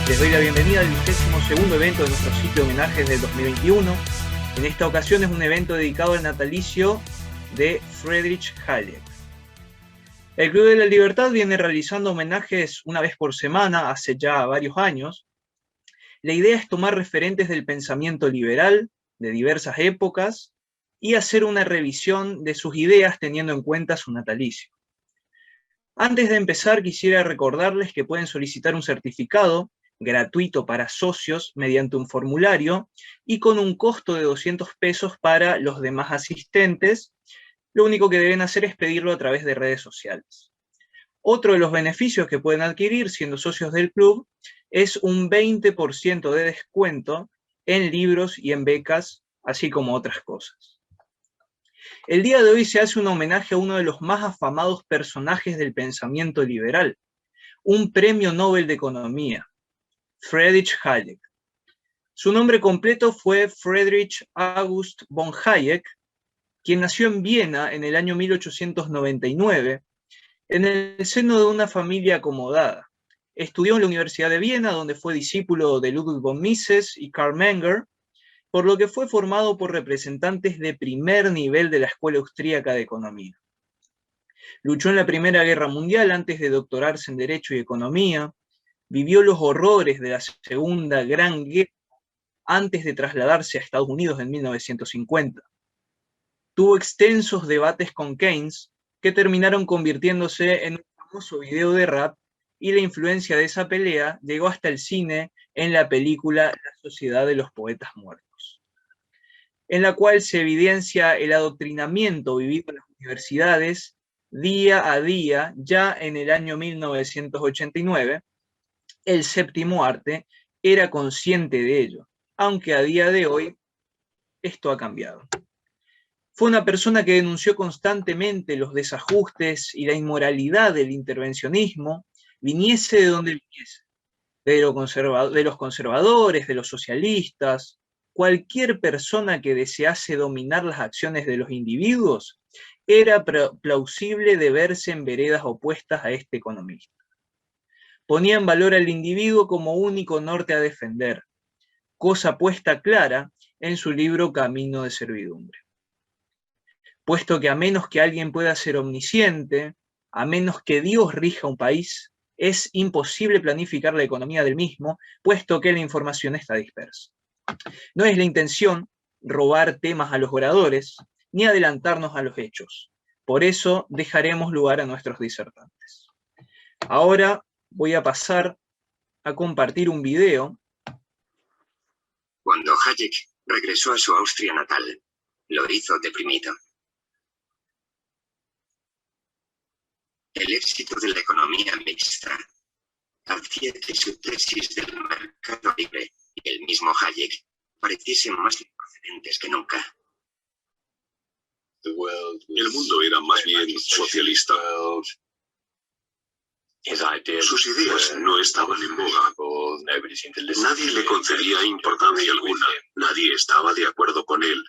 Les doy la bienvenida al 22º evento de nuestro ciclo de homenajes del 2021. En esta ocasión es un evento dedicado al natalicio de Friedrich Hayek. El Club de la Libertad viene realizando homenajes una vez por semana hace ya varios años. La idea es tomar referentes del pensamiento liberal de diversas épocas y hacer una revisión de sus ideas teniendo en cuenta su natalicio. Antes de empezar, quisiera recordarles que pueden solicitar un certificado gratuito para socios mediante un formulario y con un costo de 200 pesos para los demás asistentes. Lo único que deben hacer es pedirlo a través de redes sociales. Otro de los beneficios que pueden adquirir siendo socios del club es un 20% de descuento en libros y en becas, así como otras cosas. El día de hoy se hace un homenaje a uno de los más afamados personajes del pensamiento liberal, un premio Nobel de Economía, Friedrich Hayek. Su nombre completo fue Friedrich August von Hayek, quien nació en Viena en el año 1899, en el seno de una familia acomodada. Estudió en la Universidad de Viena, donde fue discípulo de Ludwig von Mises y Karl Menger, por lo que fue formado por representantes de primer nivel de la Escuela Austríaca de Economía. Luchó en la Primera Guerra Mundial antes de doctorarse en Derecho y Economía, vivió los horrores de la Segunda Gran Guerra antes de trasladarse a Estados Unidos en 1950. Tuvo extensos debates con Keynes, que terminaron convirtiéndose en un famoso video de rap, y la influencia de esa pelea llegó hasta el cine en la película La Sociedad de los Poetas Muertos, en la cual se evidencia el adoctrinamiento vivido en las universidades día a día. Ya en el año 1989, el séptimo arte era consciente de ello, aunque a día de hoy esto ha cambiado. Fue una persona que denunció constantemente los desajustes y la inmoralidad del intervencionismo, viniese de donde viniese, de los conservadores, de los socialistas. Cualquier persona que desease dominar las acciones de los individuos era plausible de verse en veredas opuestas a este economista. Ponía en valor al individuo como único norte a defender, cosa puesta clara en su libro Camino de Servidumbre. Puesto que a menos que alguien pueda ser omnisciente, a menos que Dios rija un país, es imposible planificar la economía del mismo, puesto que la información está dispersa. No es la intención robar temas a los oradores, ni adelantarnos a los hechos. Por eso dejaremos lugar a nuestros disertantes. Ahora voy a pasar a compartir un video. Cuando Hayek regresó a su Austria natal, lo hizo deprimido. El éxito de la economía mixta hacía que su tesis del mercado libre y el mismo Hayek pareciesen más improcedentes que nunca. El mundo era más bien socialista. Sus ideas no estaban en boga. Nadie le concedía importancia alguna. Nadie estaba de acuerdo con él.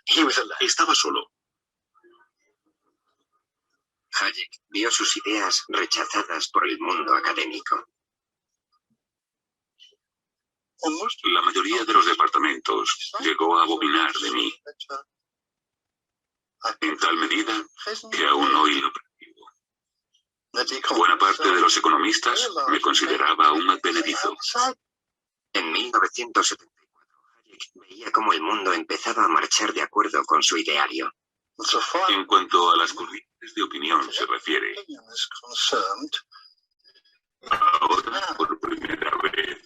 Estaba solo. Hayek vio sus ideas rechazadas por el mundo académico. La mayoría de los departamentos llegó a abominar de mí, en tal medida que aún hoy lo percibo. Buena parte de los economistas me consideraba un advenedizo. En 1974, Hayek veía cómo el mundo empezaba a marchar de acuerdo con su ideario. En cuanto a las corrientes de opinión se refiere, ahora por primera vez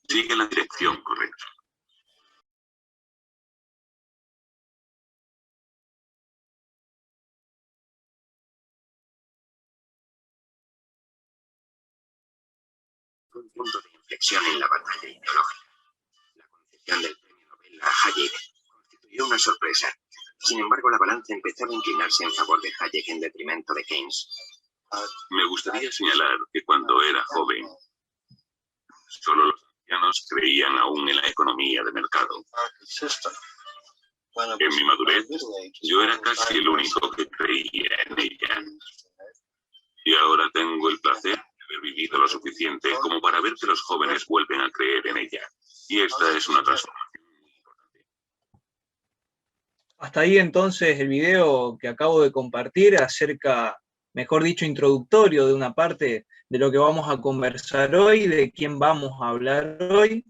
sigue la dirección correcta. Un punto de inflexión en la batalla ideológica. La concesión del premio Nobel a Hayek constituyó una sorpresa. Sin embargo, la balanza empezaba a inclinarse en favor de Hayek en detrimento de Keynes. Me gustaría señalar que cuando era joven, solo los ancianos creían aún en la economía de mercado. En mi madurez, yo era casi el único que creía en ella. Y ahora tengo el placer de haber vivido seguido lo suficiente como para ver que los jóvenes vuelven a creer en ella. Y esta es una transformación muy importante. Hasta ahí entonces el video que acabo de compartir acerca, mejor dicho, introductorio de una parte de lo que vamos a conversar hoy, de quién vamos a hablar hoy.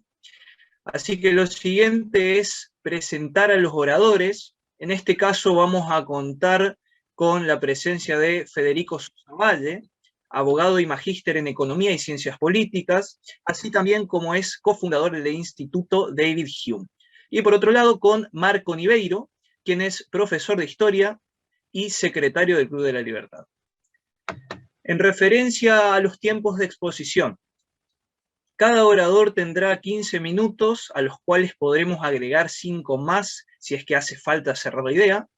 Así que lo siguiente es presentar a los oradores. En este caso vamos a contar con la presencia de Federico Sosa Valle, abogado y magíster en Economía y Ciencias Políticas, así también como es cofundador del Instituto David Hume. Y por otro lado con Marco Niveiro, quien es profesor de Historia y secretario del Club de la Libertad. En referencia a los tiempos de exposición, cada orador tendrá 15 minutos, a los cuales podremos agregar 5 más si es que hace falta cerrar la idea.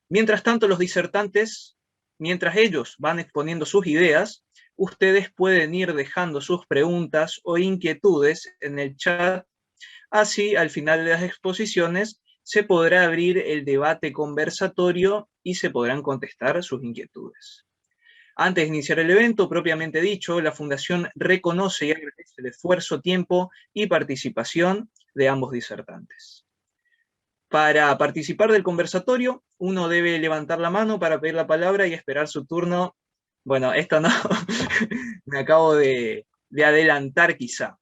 Mientras tanto, los disertantes, mientras ellos van exponiendo sus ideas, ustedes pueden ir dejando sus preguntas o inquietudes en el chat. Así, al final de las exposiciones, se podrá abrir el debate conversatorio y se podrán contestar sus inquietudes. Antes de iniciar el evento, propiamente dicho, la Fundación reconoce y agradece el esfuerzo, tiempo y participación de ambos disertantes. Para participar del conversatorio, uno debe levantar la mano para pedir la palabra y esperar su turno. Bueno, esto no, me acabo de adelantar quizá.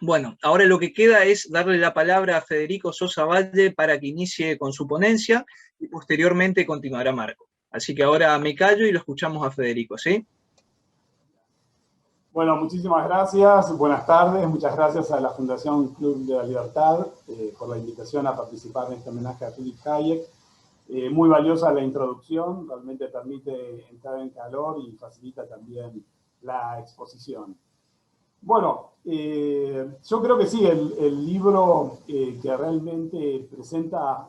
Bueno, ahora lo que queda es darle la palabra a Federico Sosa Valle para que inicie con su ponencia y posteriormente continuará Marco. Así que ahora me callo y lo escuchamos a Federico, ¿sí? Bueno, muchísimas gracias, buenas tardes, muchas gracias a la Fundación Club de la Libertad por la invitación a participar en este homenaje a Friedrich Hayek. Muy valiosa la introducción, realmente permite entrar en calor y facilita también la exposición. Bueno, yo creo que sí, el libro que realmente presenta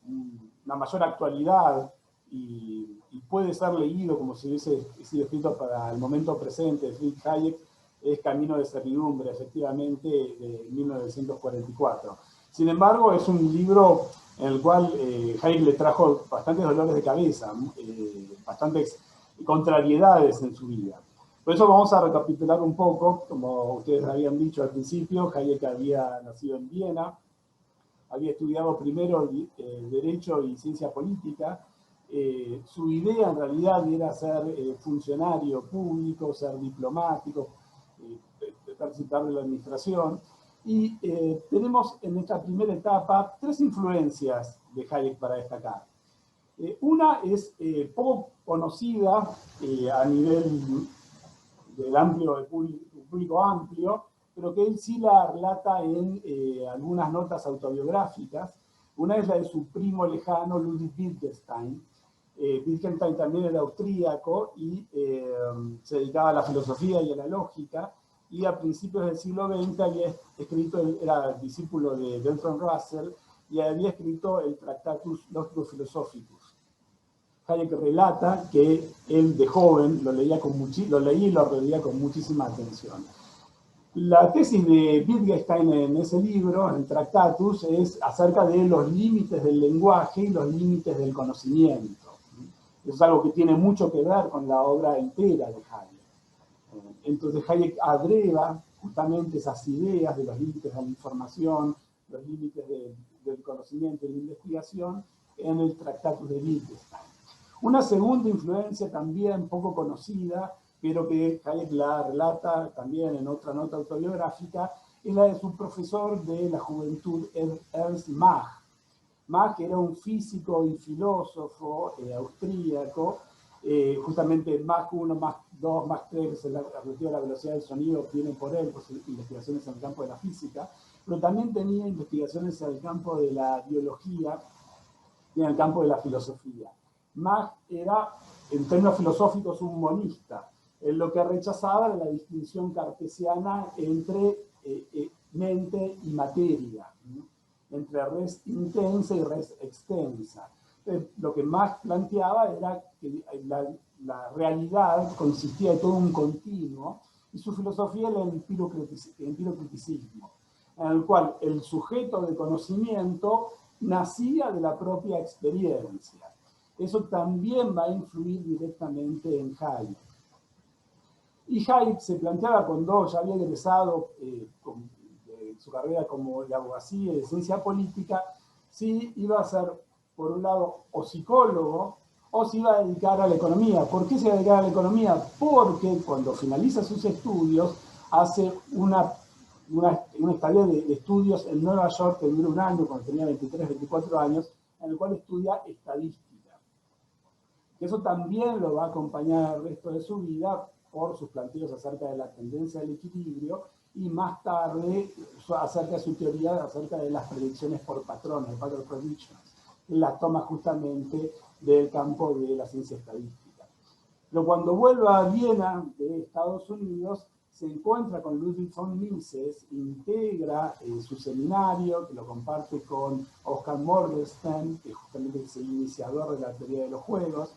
una mayor actualidad y puede ser leído como si hubiese sido escrito para el momento presente de Friedrich Hayek, es Camino de Servidumbre, efectivamente, de 1944. Sin embargo, es un libro en el cual Hayek le trajo bastantes dolores de cabeza, bastantes contrariedades en su vida. Por eso vamos a recapitular un poco, como ustedes habían dicho al principio, Hayek había nacido en Viena, había estudiado primero Derecho y Ciencia Política. Su idea en realidad era ser funcionario público, ser diplomático, participar de la administración. Y tenemos en esta primera etapa 3 influencias de Hayek para destacar. Una es poco conocida a nivel del público amplio, pero que él sí la relata en algunas notas autobiográficas. Una es la de su primo lejano, Ludwig Wittgenstein. Wittgenstein también era austríaco y se dedicaba a la filosofía y a la lógica, y a principios del siglo XX había escrito, era discípulo de Bertrand Russell, y había escrito el Tractatus Logico-Philosophicus. Hayek relata que él de joven lo leía y lo releía con muchísima atención. La tesis de Wittgenstein en ese libro, en Tractatus, es acerca de los límites del lenguaje y los límites del conocimiento. Eso es algo que tiene mucho que ver con la obra entera de Hayek. Entonces Hayek abreva justamente esas ideas de los límites de la información, los límites del conocimiento y la investigación en el Tractatus de Wittgenstein. Una segunda influencia también poco conocida, pero que Hayek la relata también en otra nota autobiográfica, es la de su profesor de la juventud, Ernst Mach. Mach era un físico y filósofo austríaco, justamente Mach 1, Mach 2, Mach 3, la relativa a la velocidad del sonido, vienen por él, por sus investigaciones en el campo de la física, pero también tenía investigaciones en el campo de la biología y en el campo de la filosofía. Mach era, en términos filosóficos, un monista. Él lo que rechazaba era la distinción cartesiana entre mente y materia, ¿no? Entre res intensa y res extensa. Lo que Mach planteaba era que la realidad consistía de todo un continuo, y su filosofía era el empirocriticismo, en el cual el sujeto de conocimiento nacía de la propia experiencia. Eso también va a influir directamente en Hayek. Y Hayek se planteaba cuando ya había egresado su carrera como de abogacía y de ciencia política, si iba a ser, por un lado, o psicólogo, o se iba a dedicar a la economía. ¿Por qué se iba a dedicar a la economía? Porque cuando finaliza sus estudios, hace una estadía de estudios en Nueva York que dura un año, cuando tenía 23, 24 años, en el cual estudia estadística. Eso también lo va a acompañar el resto de su vida por sus planteos acerca de la tendencia al equilibrio y más tarde acerca de su teoría acerca de las predicciones por patrones, pattern predictions, que la toma justamente del campo de la ciencia estadística. Pero cuando vuelve a Viena de Estados Unidos, se encuentra con Ludwig von Mises, integra su seminario, que lo comparte con Oscar Morgenstern, que justamente es el iniciador de la teoría de los juegos,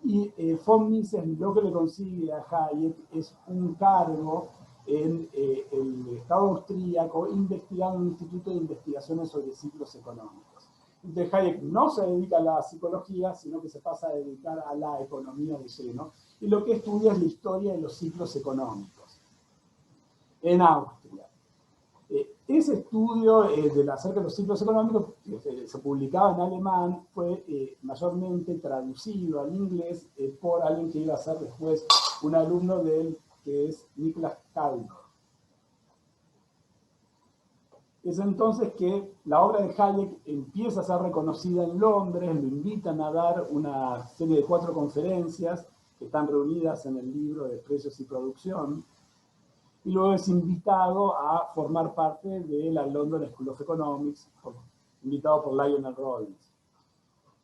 y von Mises lo que le consigue a Hayek es un cargo en el Estado austríaco investigando en un instituto de investigaciones sobre ciclos económicos. Entonces Hayek no se dedica a la psicología, sino que se pasa a dedicar a la economía de lleno, y lo que estudia es la historia de los ciclos económicos en Austria. Ese estudio acerca de los ciclos económicos, que se publicaba en alemán, fue mayormente traducido al inglés por alguien que iba a ser después un alumno de él, que es Niklas Kaldor. Es entonces que la obra de Hayek empieza a ser reconocida en Londres, lo invitan a dar una serie de 4 conferencias que están reunidas en el libro de Precios y Producción, y luego es invitado a formar parte de la London School of Economics, invitado por Lionel Robbins.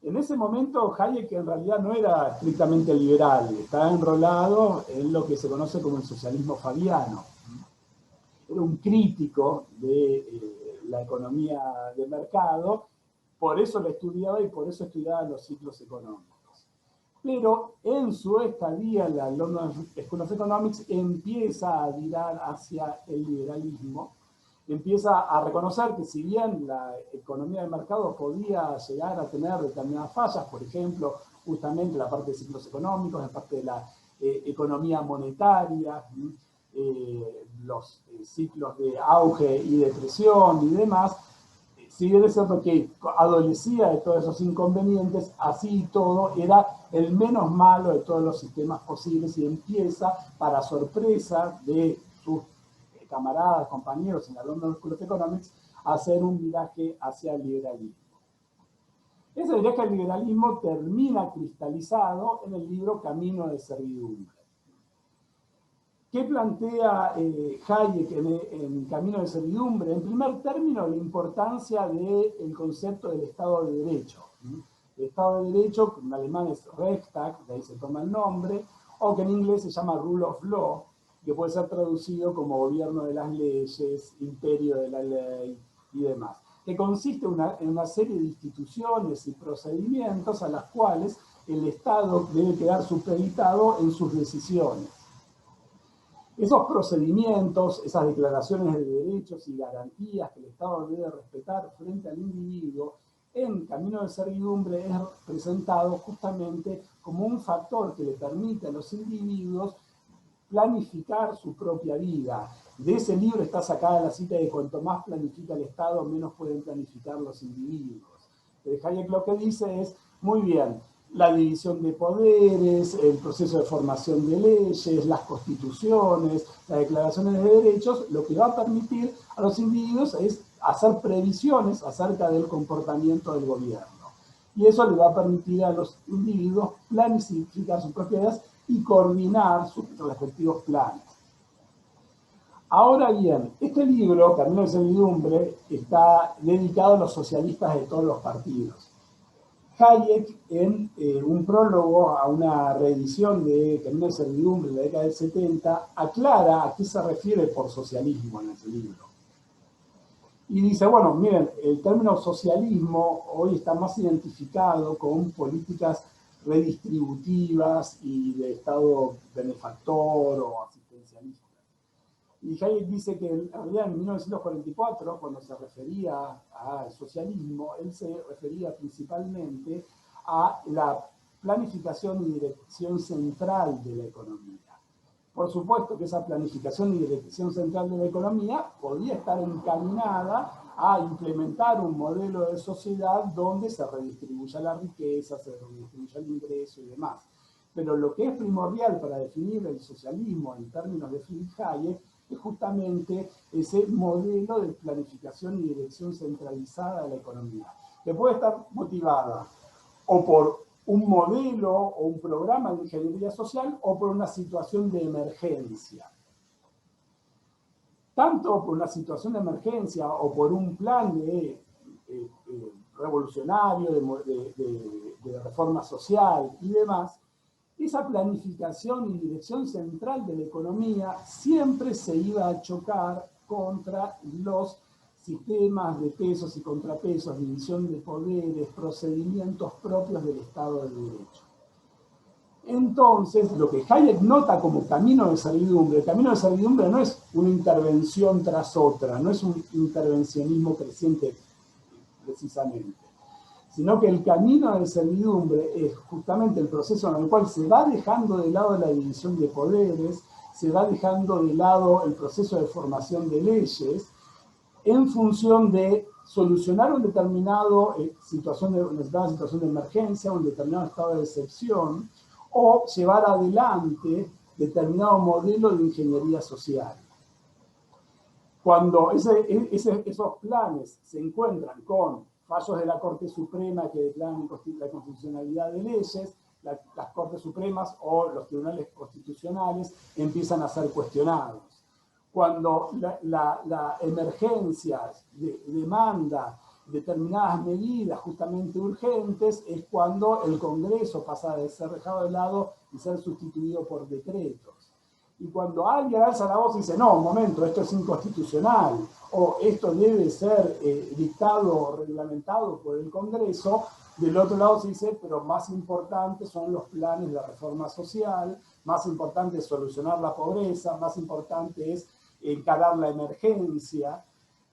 En ese momento Hayek en realidad no era estrictamente liberal, estaba enrolado en lo que se conoce como el socialismo fabiano. Era un crítico de la economía de mercado, por eso la estudiaba y por eso estudiaba los ciclos económicos. Pero en su estadía en la London School of Economics empieza a virar hacia el liberalismo, empieza a reconocer que si bien la economía de mercado podía llegar a tener determinadas fallas, por ejemplo, justamente la parte de ciclos económicos, la parte de la economía monetaria, los ciclos de auge y depresión y demás, si bien es cierto que adolecía de todos esos inconvenientes, así y todo era el menos malo de todos los sistemas posibles y empieza, para sorpresa de sus camaradas, compañeros en la London School of Economics, a hacer un viraje hacia el liberalismo. Ese viraje al liberalismo termina cristalizado en el libro Camino de Servidumbre. ¿Qué plantea Hayek en Camino de Servidumbre? En primer término, la importancia del concepto del Estado de Derecho. El Estado de Derecho, que en alemán es Rechtsstaat, de ahí se toma el nombre, o que en inglés se llama Rule of Law, que puede ser traducido como gobierno de las leyes, imperio de la ley y demás, que consiste en una serie de instituciones y procedimientos a las cuales el Estado debe quedar supeditado en sus decisiones. Esos procedimientos, esas declaraciones de derechos y garantías que el Estado debe respetar frente al individuo, en Camino de Servidumbre es presentado justamente como un factor que le permite a los individuos planificar su propia vida. De ese libro está sacada la cita de cuanto más planifica el Estado, menos pueden planificar los individuos. Hayek lo que dice es, muy bien, la división de poderes, el proceso de formación de leyes, las constituciones, las declaraciones de derechos, lo que va a permitir a los individuos es hacer previsiones acerca del comportamiento del gobierno. Y eso le va a permitir a los individuos planificar sus propiedades y coordinar sus respectivos planes. Ahora bien, este libro, Camino de Servidumbre, está dedicado a los socialistas de todos los partidos. Hayek, en un prólogo a una reedición de Camino de Servidumbre de la década del 70, aclara a qué se refiere por socialismo en ese libro. Y dice, bueno, miren, el término socialismo hoy está más identificado con políticas redistributivas y de Estado benefactor o asistencialista. Y Hayek dice que en realidad en 1944, cuando se refería al socialismo, él se refería principalmente a la planificación y dirección central de la economía. Por supuesto que esa planificación y dirección central de la economía podía estar encaminada a implementar un modelo de sociedad donde se redistribuya la riqueza, se redistribuya el ingreso y demás. Pero lo que es primordial para definir el socialismo en términos de Friedrich Hayek es justamente ese modelo de planificación y dirección centralizada de la economía, que puede estar motivada o por un modelo o un programa de ingeniería social o por una situación de emergencia. Tanto por una situación de emergencia o por un plan revolucionario de reforma social y demás, esa planificación y dirección central de la economía siempre se iba a chocar contra los sistemas de pesos y contrapesos, división de poderes, procedimientos propios del Estado de Derecho. Entonces, lo que Hayek nota como camino de servidumbre, el camino de servidumbre no es una intervención tras otra, no es un intervencionismo creciente precisamente, sino que el camino de servidumbre es justamente el proceso en el cual se va dejando de lado la división de poderes, se va dejando de lado el proceso de formación de leyes, en función de solucionar una determinada situación de emergencia, un determinado estado de excepción, o llevar adelante determinado modelo de ingeniería social. Cuando esos planes se encuentran con fallos de la Corte Suprema que declaran la constitucionalidad de leyes, las Cortes Supremas o los tribunales constitucionales empiezan a ser cuestionados. Cuando la emergencia demanda determinadas medidas justamente urgentes, es cuando el Congreso pasa de ser dejado de lado y ser sustituido por decretos. Y cuando alguien alza la voz y dice, no, un momento, esto es inconstitucional, o esto debe ser dictado o reglamentado por el Congreso, del otro lado se dice, pero más importantes son los planes de reforma social, más importante es solucionar la pobreza, más importante es encarar la emergencia.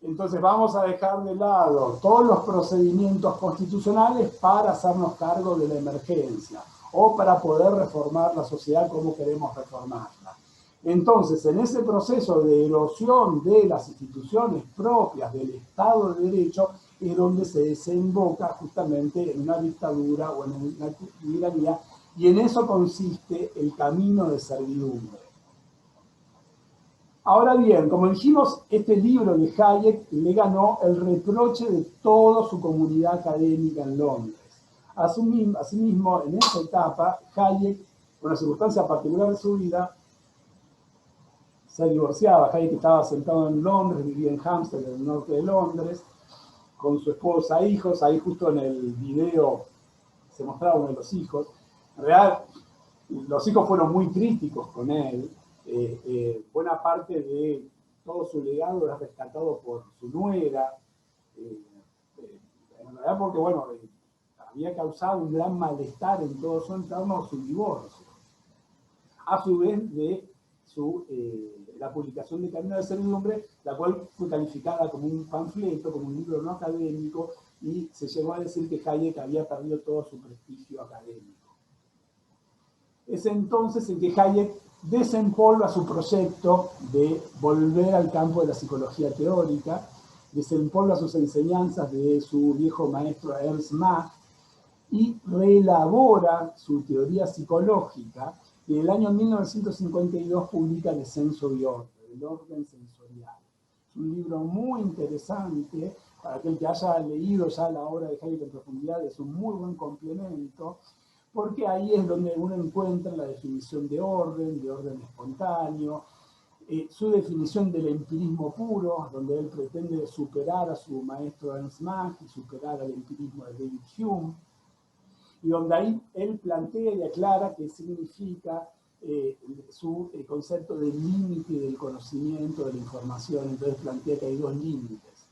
Entonces vamos a dejar de lado todos los procedimientos constitucionales para hacernos cargo de la emergencia o para poder reformar la sociedad como queremos reformarla. Entonces, en ese proceso de erosión de las instituciones propias del Estado de Derecho es donde se desemboca justamente en una dictadura o en una tiranía, y en eso consiste el camino de servidumbre. Ahora bien, como dijimos, este libro de Hayek le ganó el reproche de toda su comunidad académica en Londres. Asimismo, en esa etapa, Hayek, por una circunstancia particular de su vida, se divorciaba. Hayek estaba sentado en Londres, vivía en Hampstead, en el norte de Londres, con su esposa e hijos. Ahí justo en el video se mostraba uno de los hijos. En realidad, los hijos fueron muy críticos con él. Buena parte de todo su legado era rescatado por su nuera, en realidad porque, bueno, había causado un gran malestar en todo su entorno su divorcio, a su vez de la publicación de Camino de Servidumbre, la cual fue calificada como un panfleto, como un libro no académico, y se llegó a decir que Hayek había perdido todo su prestigio académico. Es entonces en que Hayek desempolva su proyecto de volver al campo de la psicología teórica, desempolva sus enseñanzas de su viejo maestro Ernst Mach y reelabora su teoría psicológica, y en el año 1952 publica Descenso y Orden, el orden sensorial. Es un libro muy interesante, para aquel que haya leído ya la obra de Hayek en profundidad, es un muy buen complemento, porque ahí es donde uno encuentra la definición de orden espontáneo, su definición del empirismo puro, donde él pretende superar a su maestro Ernst Mach y superar al empirismo de David Hume, y donde ahí él plantea y aclara qué significa su concepto de límite del conocimiento, de la información. Entonces plantea que hay dos límites.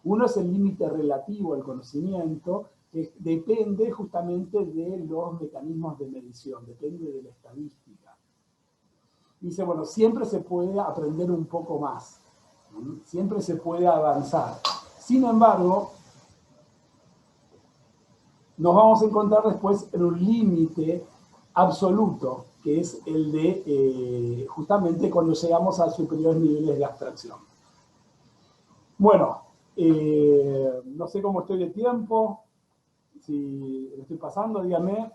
Uno es el límite relativo al conocimiento, que depende justamente de los mecanismos de medición, depende de la estadística. Dice, bueno, siempre se puede aprender un poco más, siempre se puede avanzar. Sin embargo, nos vamos a encontrar después en un límite absoluto que es el de justamente cuando llegamos a superiores niveles de abstracción. Bueno, no sé cómo estoy de tiempo, si lo estoy pasando, dígame.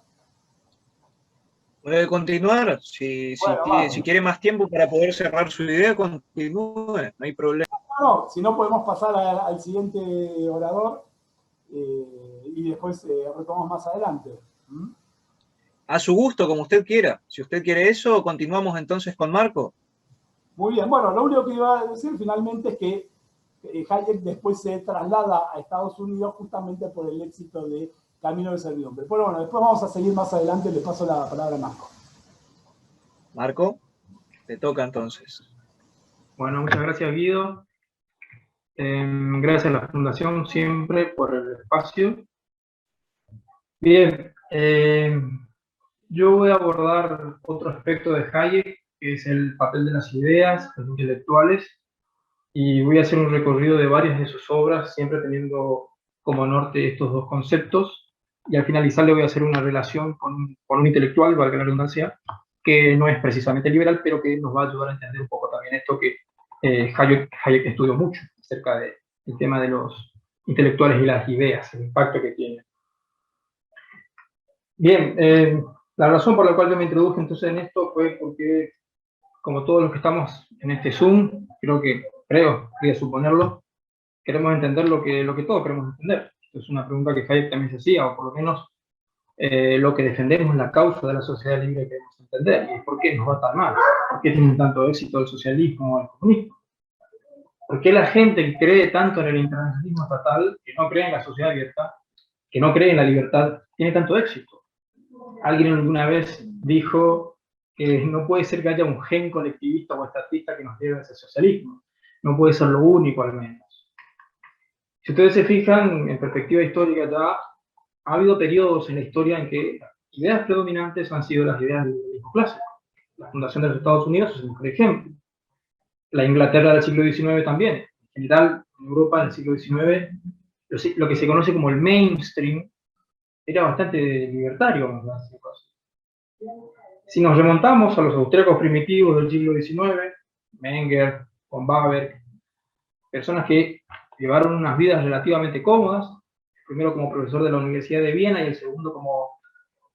Puede continuar, si quiere más tiempo para poder cerrar su idea, continúe, no hay problema. No, si no podemos pasar al siguiente orador y después retomamos más adelante. A su gusto, como usted quiera. Si usted quiere eso, continuamos entonces con Marco. Muy bien, bueno, lo único que iba a decir finalmente es que Hayek después se traslada a Estados Unidos justamente por el éxito de Camino de Servidumbre. Pero bueno, después vamos a seguir más adelante, le paso la palabra a Marco. Marco, te toca entonces. Bueno, muchas gracias, Guido. Gracias a la Fundación siempre por el espacio. Bien, yo voy a abordar otro aspecto de Hayek, que es el papel de las ideas, los intelectuales, y voy a hacer un recorrido de varias de sus obras, siempre teniendo como norte estos dos conceptos, y al finalizar le voy a hacer una relación con un intelectual, valga la redundancia, que no es precisamente liberal, pero que nos va a ayudar a entender un poco también esto que Hayek estudió mucho, acerca del tema de los intelectuales y las ideas, el impacto que tienen. Bien, la razón por la cual yo me introduje entonces en esto fue porque, como todos los que estamos en este Zoom, creo suponerlo, queremos entender lo que todos queremos entender. Esto es una pregunta que Hayek también se hacía, o por lo menos lo que defendemos, la causa de la sociedad libre que queremos entender, y es por qué nos va tan mal, por qué tiene tanto éxito el socialismo o el comunismo. ¿Por qué la gente que cree tanto en el internacionalismo estatal, que no cree en la sociedad abierta, que no cree en la libertad, tiene tanto éxito? Alguien alguna vez dijo que no puede ser que haya un gen colectivista o estatista que nos lleve a ese socialismo. No puede ser lo único, al menos. Si ustedes se fijan, en perspectiva histórica ya, ha habido periodos en la historia en que las ideas predominantes han sido las ideas del liberalismo clásico. La fundación de los Estados Unidos es un mejor ejemplo. La Inglaterra del siglo XIX también. En general, en Europa del siglo XIX, lo que se conoce como el mainstream era bastante libertario, vamos a decir así. Si nos remontamos a los austríacos primitivos del siglo XIX, Menger, von Baber, personas que llevaron unas vidas relativamente cómodas, el primero como profesor de la Universidad de Viena y el segundo como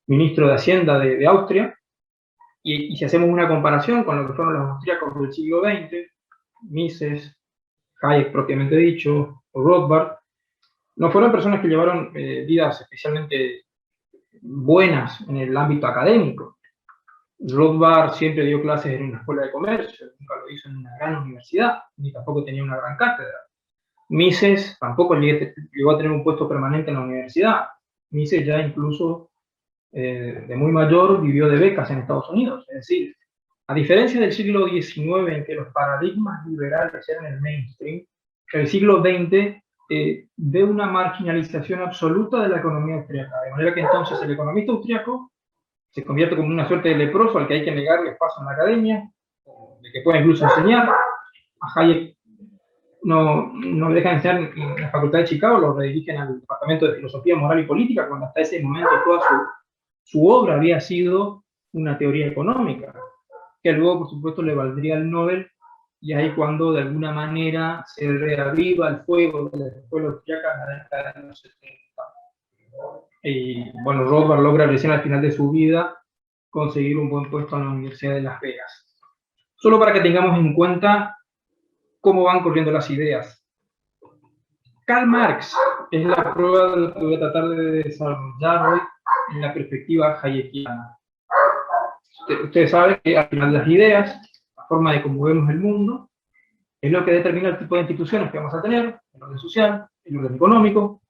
ministro de Hacienda de Austria, y si hacemos una comparación con lo que fueron los austríacos del siglo XX, Mises, Hayek propiamente dicho, o Rothbard, no fueron personas que llevaron vidas especialmente buenas en el ámbito académico. Rothbard siempre dio clases en una escuela de comercio, nunca lo hizo en una gran universidad, ni tampoco tenía una gran cátedra. Mises tampoco llegó a tener un puesto permanente en la universidad. Mises ya incluso de muy mayor vivió de becas en Estados Unidos. Es decir, a diferencia del siglo XIX en que los paradigmas liberales eran el mainstream, el siglo XX ve una marginalización absoluta de la economía austríaca. De manera que entonces el economista austríaco se convierte como una suerte de leproso al que hay que negarle espacio en la academia, de que pueda incluso enseñar. A Hayek no le dejan enseñar en la Facultad de Chicago, lo redirigen al Departamento de Filosofía Moral y Política, cuando hasta ese momento toda su obra había sido una teoría económica, que luego, por supuesto, le valdría el Nobel, y ahí cuando de alguna manera se reaviva el fuego de la escuela austríaca en la década de los 70. Y bueno, Rothbard logra recién al final de su vida conseguir un buen puesto en la Universidad de Las Vegas. Solo para que tengamos en cuenta cómo van corriendo las ideas. Karl Marx es la prueba de lo que voy a tratar de desarrollar hoy en la perspectiva hayekiana. Ustedes saben que al final las ideas, la forma de cómo vemos el mundo, es lo que determina el tipo de instituciones que vamos a tener, el orden social, el orden económico.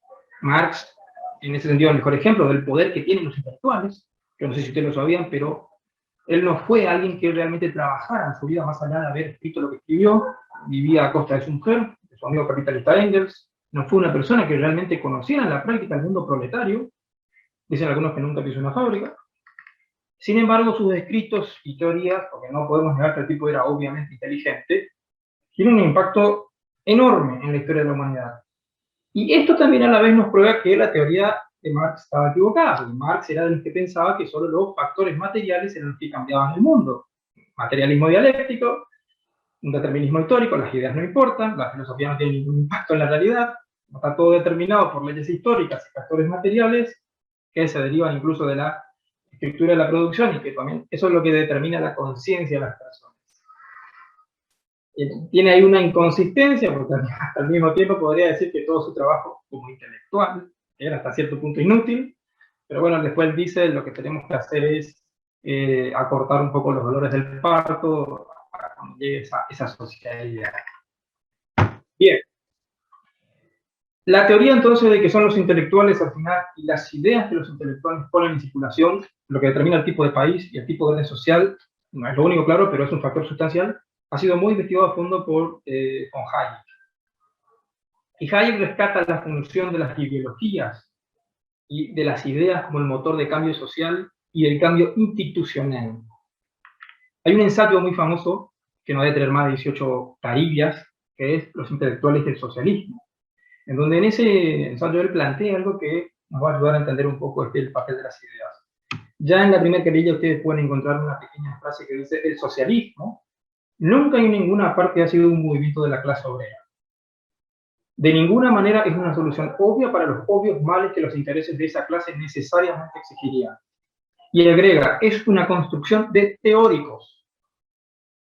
Marx, en ese sentido, es el mejor ejemplo del poder que tienen los intelectuales. Yo no sé si ustedes lo sabían, pero él no fue alguien que realmente trabajara en su vida más allá de haber escrito lo que escribió, vivía a costa de su mujer, de su amigo capitalista Engels. No fue una persona que realmente conociera en la práctica el mundo proletario. Dicen algunos que nunca pisó una fábrica. Sin embargo, sus escritos y teorías, porque no podemos negar que el tipo era obviamente inteligente, tienen un impacto enorme en la historia de la humanidad. Y esto también a la vez nos prueba que la teoría de Marx estaba equivocada, porque Marx era de los que pensaba que solo los factores materiales eran los que cambiaban el mundo. Materialismo dialéctico, un determinismo histórico, las ideas no importan, la filosofía no tiene ningún impacto en la realidad, está todo determinado por leyes históricas y factores materiales que se derivan incluso de la estructura de la producción y que también eso es lo que determina la conciencia de las personas. Tiene ahí una inconsistencia, porque al mismo tiempo podría decir que todo su trabajo como intelectual era hasta cierto punto inútil, pero bueno, después dice lo que tenemos que hacer es acortar un poco los dolores del parto para cuando llegue esa sociedad. Bien. La teoría entonces de que son los intelectuales al final y las ideas que los intelectuales ponen en circulación, lo que determina el tipo de país y el tipo de orden social, no es lo único claro, pero es un factor sustancial, ha sido muy investigado a fondo por von Hayek. Y Hayek rescata la función de las ideologías y de las ideas como el motor de cambio social y el cambio institucional. Hay un ensayo muy famoso, que no debe tener más de 18 taribias, que es Los intelectuales del socialismo, en donde en ese ensayo él plantea algo que nos va a ayudar a entender un poco el papel de las ideas. Ya en la primera querella ustedes pueden encontrar una pequeña frase que dice: el socialismo nunca en ninguna parte ha sido un movimiento de la clase obrera. De ninguna manera es una solución obvia para los obvios males que los intereses de esa clase necesariamente exigirían. Y agrega, es una construcción de teóricos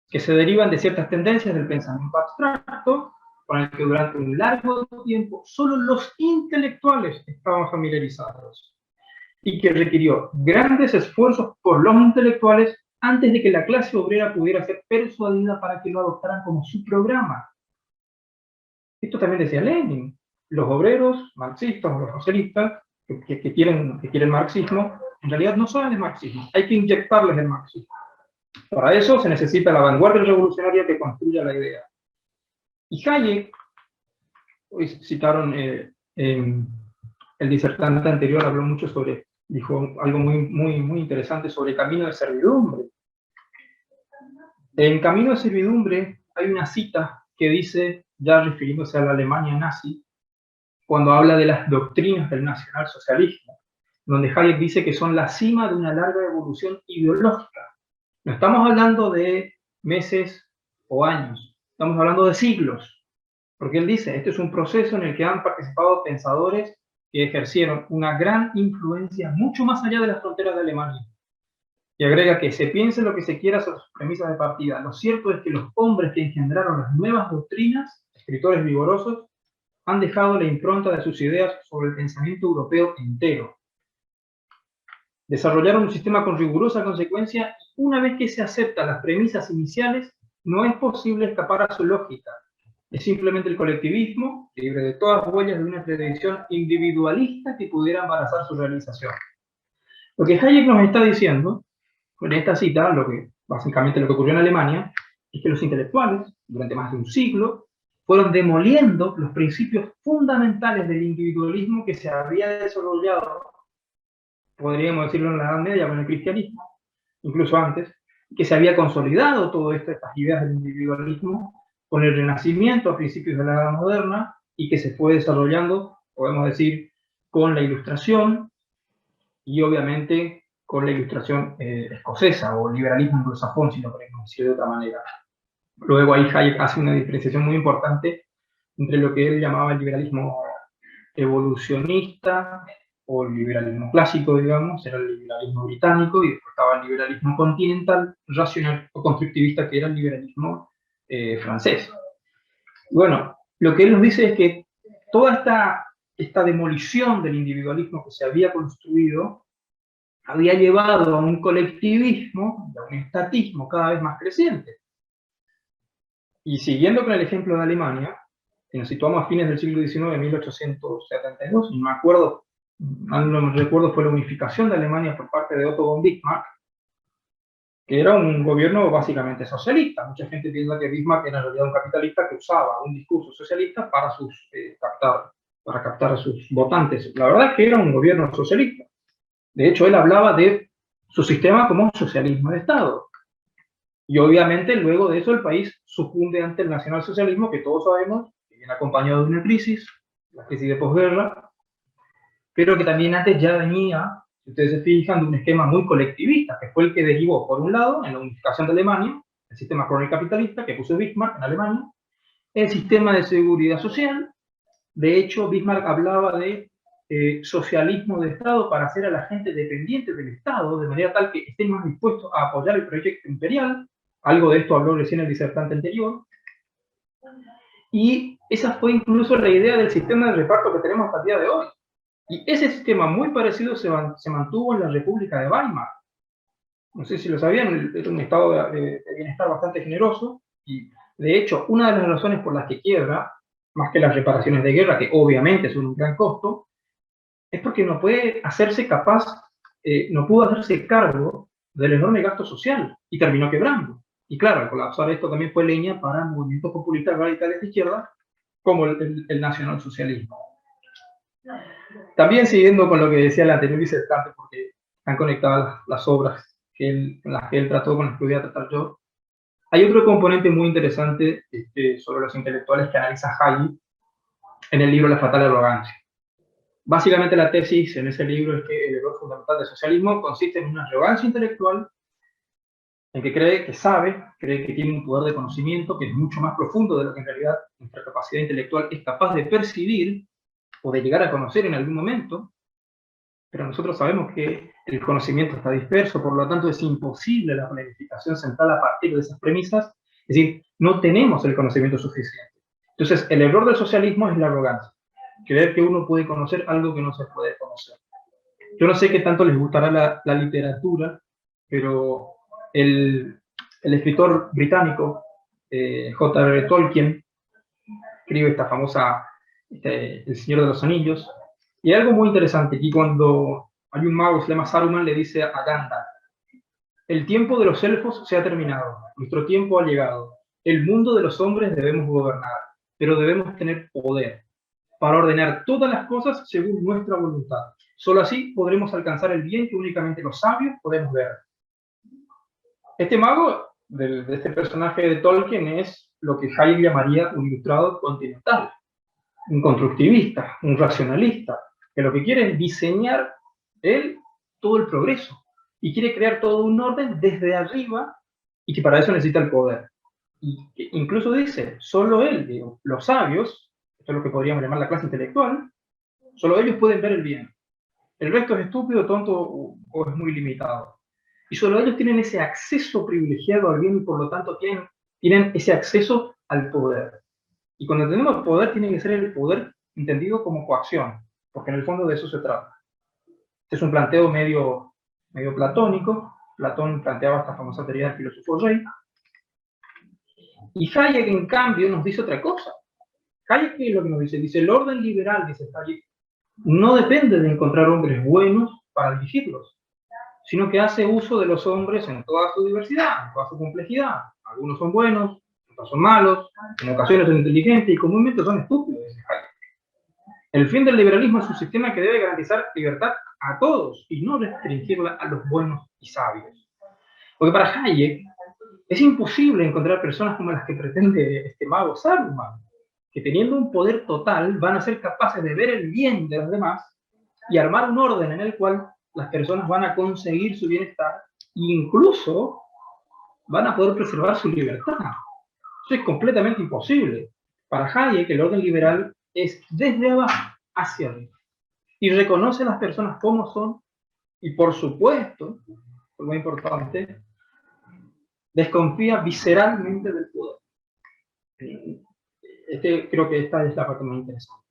que se derivan de ciertas tendencias del pensamiento abstracto, con el que durante un largo tiempo solo los intelectuales estaban familiarizados, y que requirió grandes esfuerzos por los intelectuales antes de que la clase obrera pudiera ser persuadida para que lo adoptaran como su programa. Esto también decía Lenin. Los obreros marxistas o los socialistas que quieren marxismo, en realidad no saben el marxismo. Hay que inyectarles el marxismo. Para eso se necesita la vanguardia revolucionaria que construya la idea. Y Hayek, hoy citaron, el disertante anterior habló mucho sobre, dijo algo muy interesante sobre Camino de Servidumbre. En Camino de Servidumbre hay una cita que dice, ya refiriéndose a la Alemania nazi, cuando habla de las doctrinas del nacionalsocialismo, donde Hayek dice que son la cima de una larga evolución ideológica. No estamos hablando de meses o años, estamos hablando de siglos, porque él dice, este es un proceso en el que han participado pensadores que ejercieron una gran influencia mucho más allá de las fronteras de Alemania. Y agrega que se piense lo que se quiera sobre sus premisas de partida. Lo cierto es que los hombres que engendraron las nuevas doctrinas, escritores vigorosos, han dejado la impronta de sus ideas sobre el pensamiento europeo entero. Desarrollaron un sistema con rigurosa consecuencia y una vez que se aceptan las premisas iniciales, no es posible escapar a su lógica. Es simplemente el colectivismo, libre de todas huellas de una tradición individualista que pudiera embarazar su realización. Lo que Hayek nos está diciendo, con esta cita, básicamente lo que ocurrió en Alemania, es que los intelectuales, durante más de un siglo, fueron demoliendo los principios fundamentales del individualismo que se había desarrollado, podríamos decirlo en la Edad Media, con el cristianismo, incluso antes, que se había consolidado todo esto, estas ideas del individualismo, con el Renacimiento a principios de la Edad Moderna, y que se fue desarrollando, podemos decir, con la Ilustración, y obviamente con la Ilustración escocesa, o liberalismo anglosajón, si lo queremos decir de otra manera. Luego ahí Hayek hace una diferenciación muy importante entre lo que él llamaba el liberalismo evolucionista, o el liberalismo clásico, digamos, era el liberalismo británico, y después estaba el liberalismo continental, racional o constructivista, que era el liberalismo francés. Bueno, lo que él nos dice es que toda esta demolición del individualismo que se había construido había llevado a un colectivismo, a un estatismo cada vez más creciente. Y siguiendo con el ejemplo de Alemania, que nos situamos a fines del siglo XIX, 1872, y no recuerdo, fue la unificación de Alemania por parte de Otto von Bismarck, que era un gobierno básicamente socialista. Mucha gente piensa que Bismarck era en realidad un capitalista que usaba un discurso socialista para captar a sus votantes. La verdad es que era un gobierno socialista. De hecho, él hablaba de su sistema como socialismo de Estado. Y obviamente luego de eso el país sucumbe ante el nacionalsocialismo, que todos sabemos que viene acompañado de una crisis, la crisis de posguerra, pero que también antes ya venía, si ustedes se fijan, de un esquema muy colectivista, que fue el que derivó, por un lado, en la unificación de Alemania, el sistema crónico capitalista que puso Bismarck en Alemania, el sistema de seguridad social. De hecho, Bismarck hablaba de socialismo de Estado para hacer a la gente dependiente del Estado, de manera tal que estén más dispuestos a apoyar el proyecto imperial. Algo de esto habló recién el disertante anterior. Y esa fue incluso la idea del sistema de reparto que tenemos hasta el día de hoy. Y ese sistema muy parecido se mantuvo en la República de Weimar. No sé si lo sabían, era un estado de bienestar bastante generoso, y de hecho, una de las razones por las que quiebra, más que las reparaciones de guerra, que obviamente son un gran costo, es porque no puede hacerse capaz, no pudo hacerse cargo del enorme gasto social, y terminó quebrando. Y claro, al colapsar esto también fue leña para movimientos populistas radicales de izquierda, como el nacionalsocialismo. También siguiendo con lo que decía el anterior disertante, porque están conectadas las obras en las que él trató con las que voy a tratar yo, hay otro componente muy interesante sobre los intelectuales que analiza Hayek en el libro La fatal arrogancia. Básicamente la tesis en ese libro es que el error fundamental del socialismo consiste en una arrogancia intelectual en que cree que tiene un poder de conocimiento que es mucho más profundo de lo que en realidad nuestra capacidad intelectual es capaz de percibir o de llegar a conocer en algún momento, pero nosotros sabemos que el conocimiento está disperso, por lo tanto es imposible la planificación central a partir de esas premisas, es decir, no tenemos el conocimiento suficiente. Entonces, el error del socialismo es la arrogancia, creer que uno puede conocer algo que no se puede conocer. Yo no sé qué tanto les gustará la literatura, pero el escritor británico J.R.R. Tolkien escribe esta famosa El Señor de los Anillos, y hay algo muy interesante aquí cuando hay un mago que se llama Saruman, le dice a Gandalf: el tiempo de los elfos se ha terminado, nuestro tiempo ha llegado, el mundo de los hombres debemos gobernar, pero debemos tener poder para ordenar todas las cosas según nuestra voluntad. Solo así podremos alcanzar el bien que únicamente los sabios podemos ver. Este mago, de este personaje de Tolkien, es lo que Hayek llamaría un ilustrado continental, un constructivista, un racionalista, que lo que quiere es diseñar él todo el progreso, y quiere crear todo un orden desde arriba, y que para eso necesita el poder. Y que incluso dice, solo él, los sabios, esto es lo que podríamos llamar la clase intelectual, solo ellos pueden ver el bien. El resto es estúpido, tonto o es muy limitado. Y solo ellos tienen ese acceso privilegiado al bien y por lo tanto tienen ese acceso al poder. Y cuando tenemos poder, tiene que ser el poder entendido como coacción, porque en el fondo de eso se trata. Este es un planteo medio platónico. Platón planteaba esta famosa teoría del filósofo rey. Y Hayek, en cambio, nos dice otra cosa. Hayek, ¿qué es lo que nos dice? Dice, el orden liberal, dice Hayek, no depende de encontrar hombres buenos para dirigirlos, sino que hace uso de los hombres en toda su diversidad, en toda su complejidad. Algunos son buenos, otros son malos, en ocasiones son inteligentes y comúnmente son estúpidos, dice Hayek. El fin del liberalismo es un sistema que debe garantizar libertad a todos y no restringirla a los buenos y sabios. Porque para Hayek es imposible encontrar personas como las que pretende este mago Saruman, que teniendo un poder total van a ser capaces de ver el bien de los demás y armar un orden en el cual las personas van a conseguir su bienestar e incluso van a poder preservar su libertad. Eso es completamente imposible. Para Hayek, el orden liberal es desde abajo hacia arriba. Y reconoce a las personas como son y, por supuesto, lo más importante, desconfía visceralmente del poder. Creo que esta es la parte más interesante.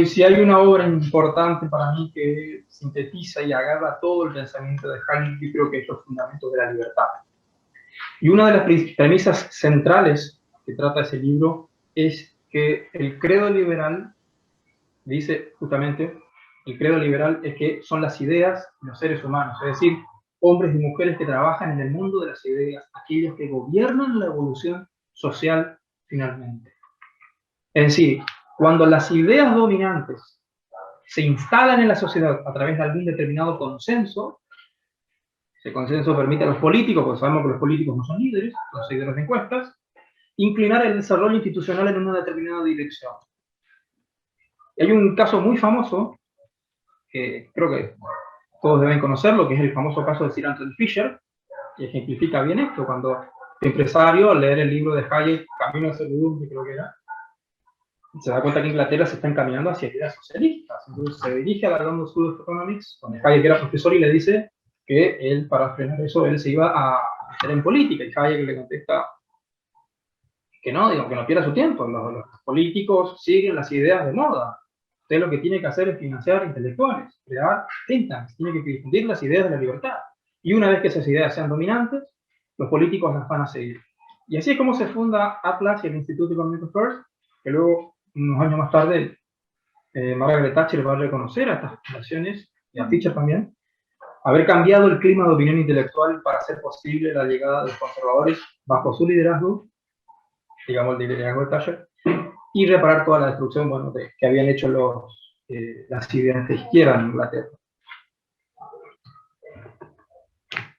Si hay una obra importante para mí que sintetiza y agarra todo el pensamiento de Hayek, yo creo que es Los Fundamentos de la Libertad. Y una de las premisas centrales que trata ese libro es que el credo liberal, dice justamente, el credo liberal es que son las ideas de los seres humanos, es decir, hombres y mujeres que trabajan en el mundo de las ideas, aquellos que gobiernan la evolución social finalmente. Es decir, cuando las ideas dominantes se instalan en la sociedad a través de algún determinado consenso, ese consenso permite a los políticos, porque sabemos que los políticos no son líderes, son seguidores de encuestas, inclinar el desarrollo institucional en una determinada dirección. Hay un caso muy famoso, que creo que todos deben conocerlo, que es el famoso caso de Sir Anthony Fisher, que ejemplifica bien esto, cuando el empresario, al leer el libro de Hayek, Camino a Servidumbre, creo que era, se da cuenta que Inglaterra se está encaminando hacia ideas socialistas. Entonces se dirige a la London School of Economics, donde Hayek era profesor, y le dice que él, para frenar eso, él se iba a meter en política, y Hayek le contesta que no, digo, que no pierda su tiempo, los políticos siguen las ideas de moda. Usted lo que tiene que hacer es financiar intelectuales, crear think tanks, tiene que difundir las ideas de la libertad. Y una vez que esas ideas sean dominantes, los políticos las van a seguir. Y así es como se funda Atlas y el Instituto Economic Affairs, que luego, unos años más tarde, Margaret Thatcher va a reconocer a estas fundaciones, y a Fisher también, haber cambiado el clima de opinión intelectual para hacer posible la llegada de los conservadores bajo su liderazgo, digamos el liderazgo de Thatcher, y reparar toda la destrucción, bueno, que habían hecho las ideas de izquierda en Inglaterra.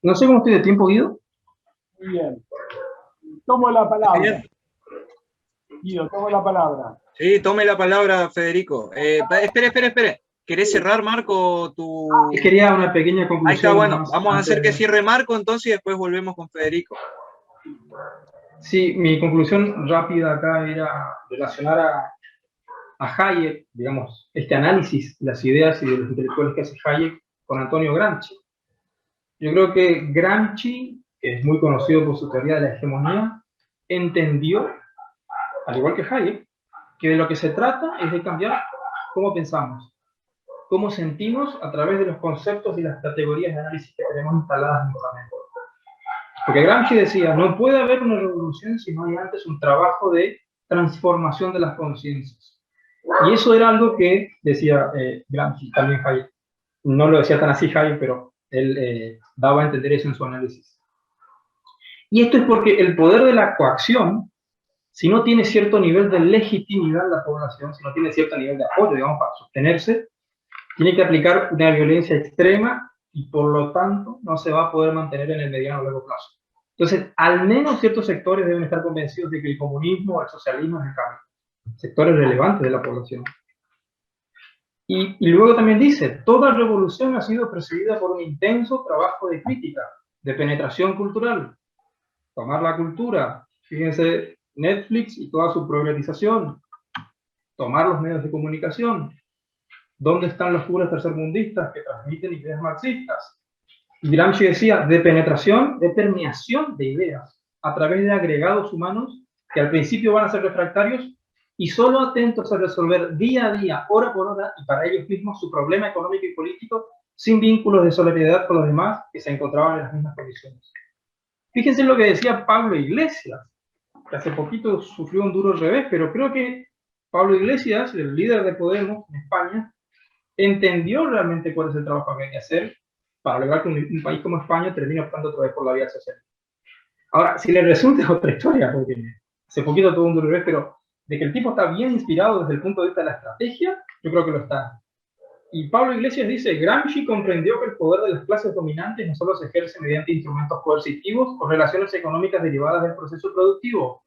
No sé cómo estoy de tiempo, Guido. Muy bien. Tomo la palabra. Guido, tomo la palabra. Sí, tome la palabra, Federico. Espere. ¿Querés cerrar, Marco, tu...? Quería una pequeña conclusión. Ahí está, bueno. Vamos a hacer que cierre Marco, entonces, y después volvemos con Federico. Sí, mi conclusión rápida acá era relacionar a Hayek, digamos, este análisis de las ideas y de los intelectuales que hace Hayek con Antonio Gramsci. Yo creo que Gramsci, que es muy conocido por su teoría de la hegemonía, entendió, al igual que Hayek, que de lo que se trata es de cambiar cómo pensamos, cómo sentimos a través de los conceptos y las categorías de análisis que tenemos instaladas en nuestra mente. Porque Gramsci decía, no puede haber una revolución si no hay antes un trabajo de transformación de las conciencias. Y eso era algo que decía Gramsci, también Hayek. No lo decía tan así Hayek, pero él daba a entender eso en su análisis. Y esto es porque el poder de la coacción, si no tiene cierto nivel de legitimidad en la población, si no tiene cierto nivel de apoyo, digamos, para sostenerse, tiene que aplicar una violencia extrema y por lo tanto no se va a poder mantener en el mediano o largo plazo. Entonces, al menos ciertos sectores deben estar convencidos de que el comunismo o el socialismo es el cambio. Sectores relevantes de la población. Y luego también dice, toda revolución ha sido precedida por un intenso trabajo de crítica, de penetración cultural. Tomar la cultura, fíjense, Netflix y toda su progresización. Tomar los medios de comunicación. ¿Dónde están los curas tercermundistas que transmiten ideas marxistas? Y Gramsci decía, de penetración, de permeación de ideas, a través de agregados humanos que al principio van a ser refractarios y solo atentos a resolver día a día, hora por hora, y para ellos mismos su problema económico y político, sin vínculos de solidaridad con los demás que se encontraban en las mismas condiciones. Fíjense lo que decía Pablo Iglesias, que hace poquito sufrió un duro revés, pero creo que Pablo Iglesias, el líder de Podemos en España, entendió realmente cuál es el trabajo que hay que hacer para lograr que un país como España termine optando otra vez por la vía social. Ahora, si le resulta es otra historia, porque hace poquito tuvo un duro revés, pero de que el tipo está bien inspirado desde el punto de vista de la estrategia, yo creo que lo está. Y Pablo Iglesias dice, Gramsci comprendió que el poder de las clases dominantes no solo se ejerce mediante instrumentos coercitivos o relaciones económicas derivadas del proceso productivo.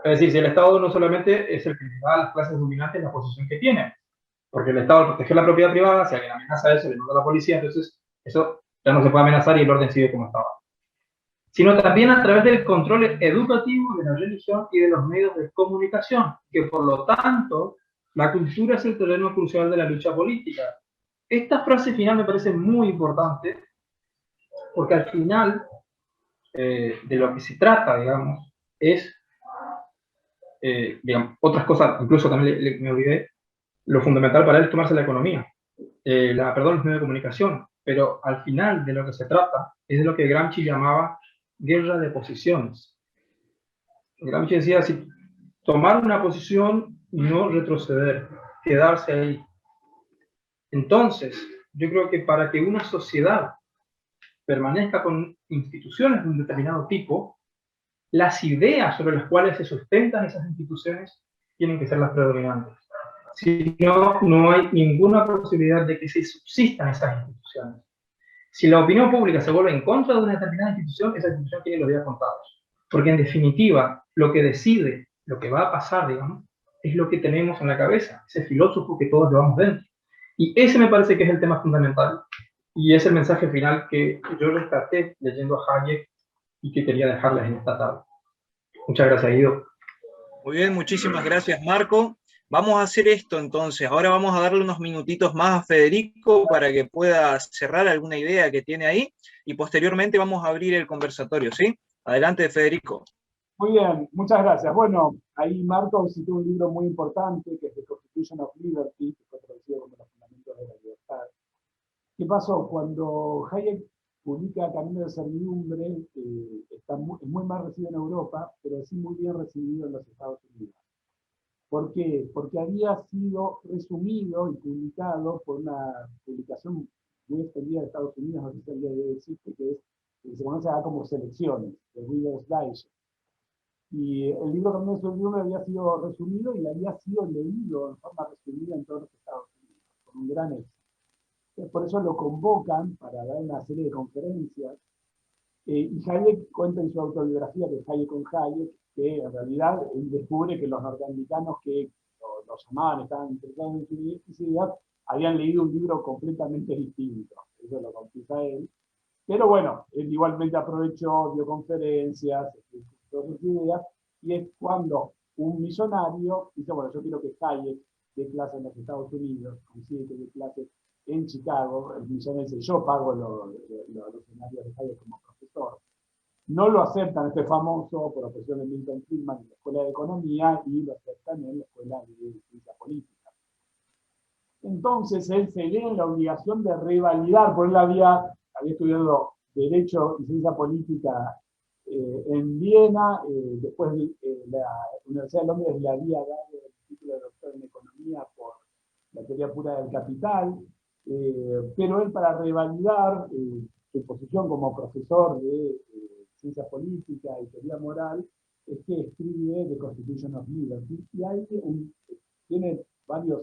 Es decir, si el Estado no solamente es el que le da a las clases dominantes la posición que tiene, porque el Estado protege la propiedad privada, si alguien amenaza eso, le manda a la policía, entonces eso ya no se puede amenazar y el orden sigue como estaba. Sino también a través del control educativo de la religión y de los medios de comunicación, que por lo tanto, la cultura es el terreno crucial de la lucha política. Esta frase final me parece muy importante, porque al final de lo que se trata, digamos, es, digamos, otras cosas, incluso también me olvidé, lo fundamental para él es tomarse la economía, los medios de comunicación, pero al final de lo que se trata es de lo que Gramsci llamaba guerra de posiciones. Gramsci decía así, tomar una posición y no retroceder, quedarse ahí. Entonces, yo creo que para que una sociedad permanezca con instituciones de un determinado tipo, las ideas sobre las cuales se sustentan esas instituciones tienen que ser las predominantes. Si no, no hay ninguna posibilidad de que se subsistan esas instituciones. Si la opinión pública se vuelve en contra de una determinada institución, esa institución tiene los días contados. Porque en definitiva, lo que decide, lo que va a pasar, digamos, es lo que tenemos en la cabeza, ese filósofo que todos llevamos dentro. Y ese me parece que es el tema fundamental, y es el mensaje final que yo rescaté leyendo a Hayek y que quería dejarles en esta tarde. Muchas gracias, Guido. Muy bien, muchísimas gracias, Marco. Vamos a hacer esto entonces. Ahora vamos a darle unos minutitos más a Federico para que pueda cerrar alguna idea que tiene ahí y posteriormente vamos a abrir el conversatorio, ¿sí? Adelante, Federico. Muy bien, muchas gracias. Bueno, ahí Marco citó un libro muy importante que es The Constitution of Liberty, que fue traducido como Los Fundamentos de la Libertad. ¿Qué pasó? Cuando Hayek publica Camino de Servidumbre, es muy mal recibido en Europa, pero sí muy bien recibido en los Estados Unidos. ¿Por qué? Porque había sido resumido y publicado por una publicación muy extendida de Estados Unidos, no sé si el día de hoy existe, que se conoce acá como Selecciones, de Reader's Digest. Y el libro Camino de Servidumbre había sido resumido y había sido leído en forma resumida en todos los Estados Unidos, con un gran éxito. Por eso lo convocan para dar una serie de conferencias. Y Hayek cuenta en su autobiografía, que es Hayek con Hayek, que en realidad él descubre que los norteamericanos que lo llamaban, estaban interesados en su idea, habían leído un libro completamente distinto. Eso lo confiesa él. Pero bueno, él igualmente aprovechó, dio conferencias, todas sus ideas, y es cuando un millonario dice, bueno, yo quiero que Hayek dé clase en los Estados Unidos, consigue que dé clase en Chicago. El millonario dice, yo pago los escenarios de Hayek como profesor. No lo aceptan este famoso profesor de Milton Friedman en la Escuela de Economía y lo aceptan en la Escuela de Ciencia Política. Entonces él se ve en la obligación de revalidar, porque él había estudiado Derecho y Ciencia Política en Viena, después la Universidad de Londres le había dado el título de doctor en Economía por la teoría pura del capital, pero él para revalidar su posición como profesor de ciencia política y teoría moral, es que escribe The Constitution of Liberty, y ahí tiene varios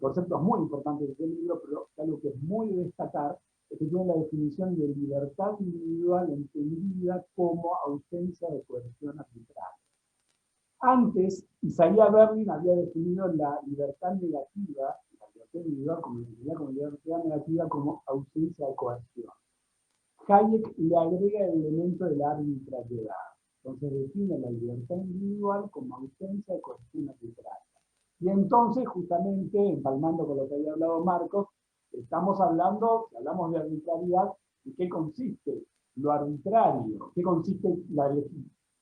conceptos muy importantes de este libro, pero algo que es muy de destacar es que tiene la definición de libertad individual entendida como ausencia de coerción arbitraria. Antes, Isaiah Berlin había definido la libertad negativa, la libertad individual como libertad negativa, como ausencia de coerción. Hayek le agrega el elemento de la arbitrariedad. Entonces define la libertad individual como ausencia de coerción arbitraria. Y entonces, justamente, empalmando con lo que había hablado Marcos, estamos hablando, si hablamos de arbitrariedad, ¿en qué consiste lo arbitrario? ¿Qué consiste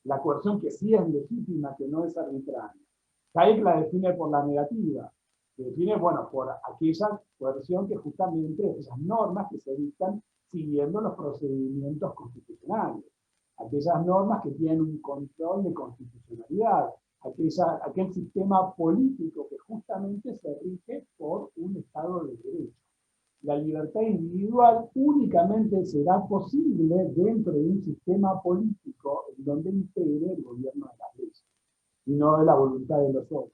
la coerción que sí es legítima, que no es arbitraria? Hayek la define por la negativa. Se define, bueno, por aquella coerción que justamente, esas normas que se dictan siguiendo los procedimientos constitucionales. Aquellas normas que tienen un control de constitucionalidad. Aquel sistema político que justamente se rige por un Estado de Derecho. La libertad individual únicamente será posible dentro de un sistema político en donde integre el gobierno de las leyes y no de la voluntad de los otros.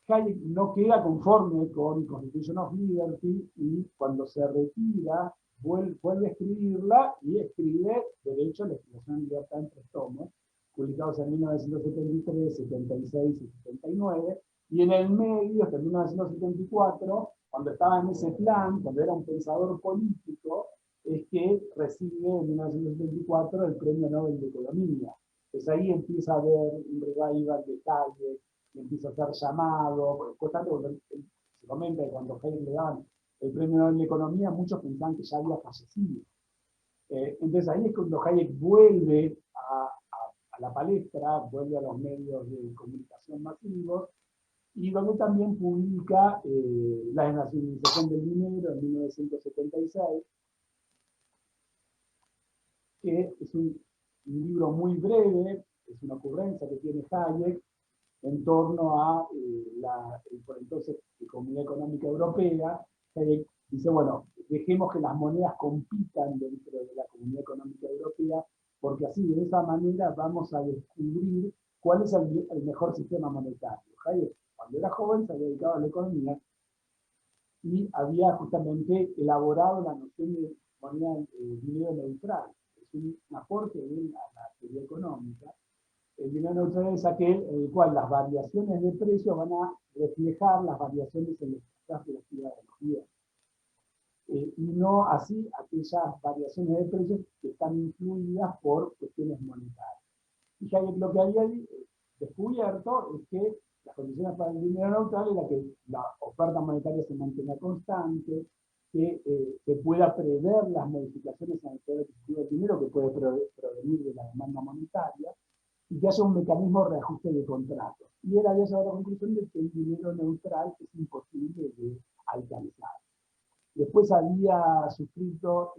Hayek no queda conforme con Constitution of Liberty y cuando se retira vuelve a escribirla y escribe Derecho a la expresión y libertad en 3 tomos, publicados en 1973, 76 y 79, y en el medio, hasta 1974, cuando estaba en ese plan, cuando era un pensador político, es que recibe en 1974 el Premio Nobel de Economía. Pues ahí empieza a haber un revival de Hayek, empieza a ser llamado, porque se comenta que cuando Hayek le daban el Premio Nobel de Economía, muchos pensaban que ya había fallecido. Entonces ahí es cuando Hayek vuelve a la palestra, vuelve a los medios de comunicación masivos, y donde también publica La desnacionalización del dinero en 1976, que es un libro muy breve, es una ocurrencia que tiene Hayek en torno a por entonces Comunidad Económica Europea. Hayek dice, bueno, dejemos que las monedas compitan dentro de la Comunidad Económica Europea, porque así, de esa manera, vamos a descubrir cuál es el mejor sistema monetario. Hayek, cuando era joven, se había dedicado a la economía y había justamente elaborado la noción de moneda dinero neutral. Es un aporte a la teoría económica, en El dinero neutral es aquel en el cual las variaciones de precio van a reflejar las variaciones en las de la actividad de los bienes. Y no así aquellas variaciones de precios que están influidas por cuestiones monetarias. Y Hayek lo que había descubierto es que las condiciones para el dinero neutral era que la oferta monetaria se mantenga constante, que se pueda prever las modificaciones en el poder adquisitivo del dinero que puede provenir de la demanda monetaria, y que haya un mecanismo de reajuste de contratos. Y él había llegado a la conclusión de que el dinero neutral es imposible de alcanzar. Después había suscrito,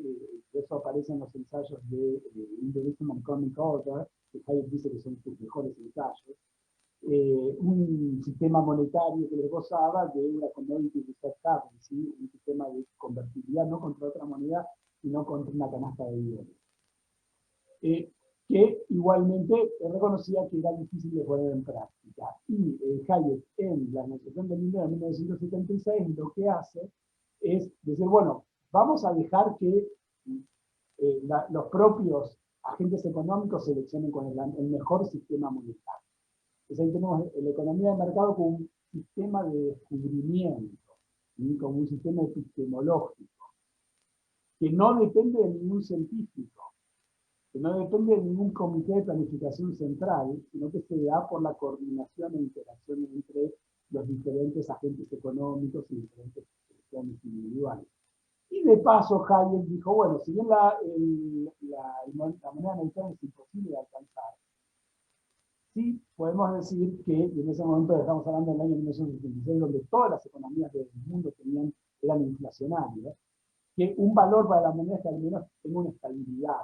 eso aparece en los ensayos de Indonesian Economic Order, que Hayek dice que son sus mejores ensayos, un sistema monetario que le gozaba de una commodity reserve currency, un sistema de convertibilidad no contra otra moneda, sino contra una canasta de bienes. Que igualmente reconocía que era difícil de poner en práctica. Y Hayek, en la negociación del dinero de 1976, lo que hace es decir, bueno, vamos a dejar que los propios agentes económicos seleccionen con el mejor sistema monetario. Entonces ahí tenemos la economía de mercado como un sistema de descubrimiento, como un sistema epistemológico, que no depende de ningún científico, que no depende de ningún comité de planificación central, sino que se da por la coordinación e interacción entre los diferentes agentes económicos y diferentes selecciones individuales. Y de paso Hayek dijo, bueno, si bien la moneda neutral es imposible de alcanzar, sí podemos decir que, y en ese momento estamos hablando del año 1976, donde todas las economías del mundo eran inflacionarias, que un valor para la moneda es que al menos tenga una estabilidad,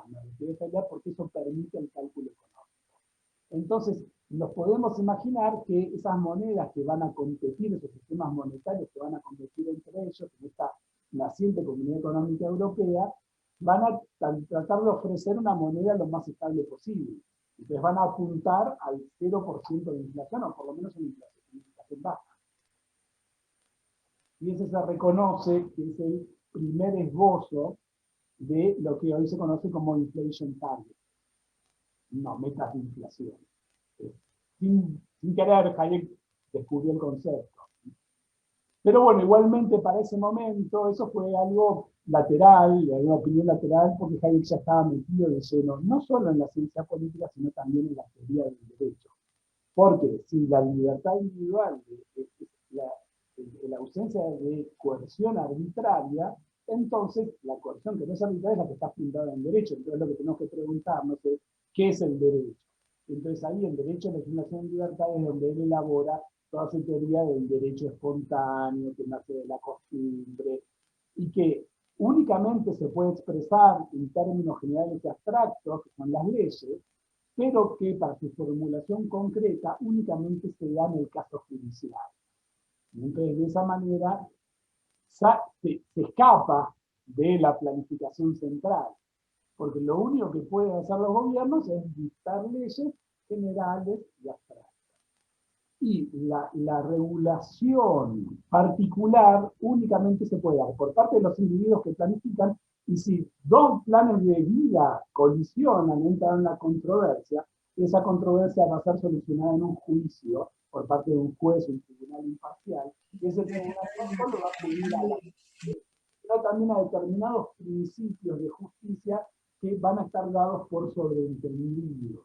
porque eso permite el cálculo económico. Entonces, nos podemos imaginar que esas monedas que van a competir, esos sistemas monetarios que van a competir entre ellos, en esta naciente Comunidad Económica Europea, van a tratar de ofrecer una moneda lo más estable posible. Entonces van a apuntar al 0% de inflación, o por lo menos una inflación baja. Y ese se reconoce que es el primer esbozo de lo que hoy se conoce como inflation target. No, metas de inflación. Sin querer, Hayek descubrió el concepto. Pero bueno, igualmente para ese momento eso fue algo lateral, una opinión lateral, porque Hayek ya estaba metido de lleno, no solo en la ciencia política, sino también en la teoría del derecho. Porque si la libertad individual, la ausencia de coerción arbitraria, entonces la coerción que no es arbitraria es la que está fundada en derecho. Entonces lo que tenemos que preguntarnos es, ¿qué es el derecho? Entonces ahí en Derecho, Legislación y Libertad es donde él elabora toda su teoría del derecho espontáneo, que nace de la costumbre, y que únicamente se puede expresar en términos generales y abstractos, que son las leyes, pero que para su formulación concreta únicamente se da en el caso judicial. Entonces, de esa manera, se escapa de la planificación central, porque lo único que pueden hacer los gobiernos es dictar leyes generales y abstractas. Y la regulación particular únicamente se puede dar por parte de los individuos que planifican, y si dos planes de vida colisionan, entran en una controversia, esa controversia va a ser solucionada en un juicio por parte de un juez, un tribunal imparcial, y ese tribunal solo va a acudir a la justicia, pero también a determinados principios de justicia que van a estar dados por sobreentendidos.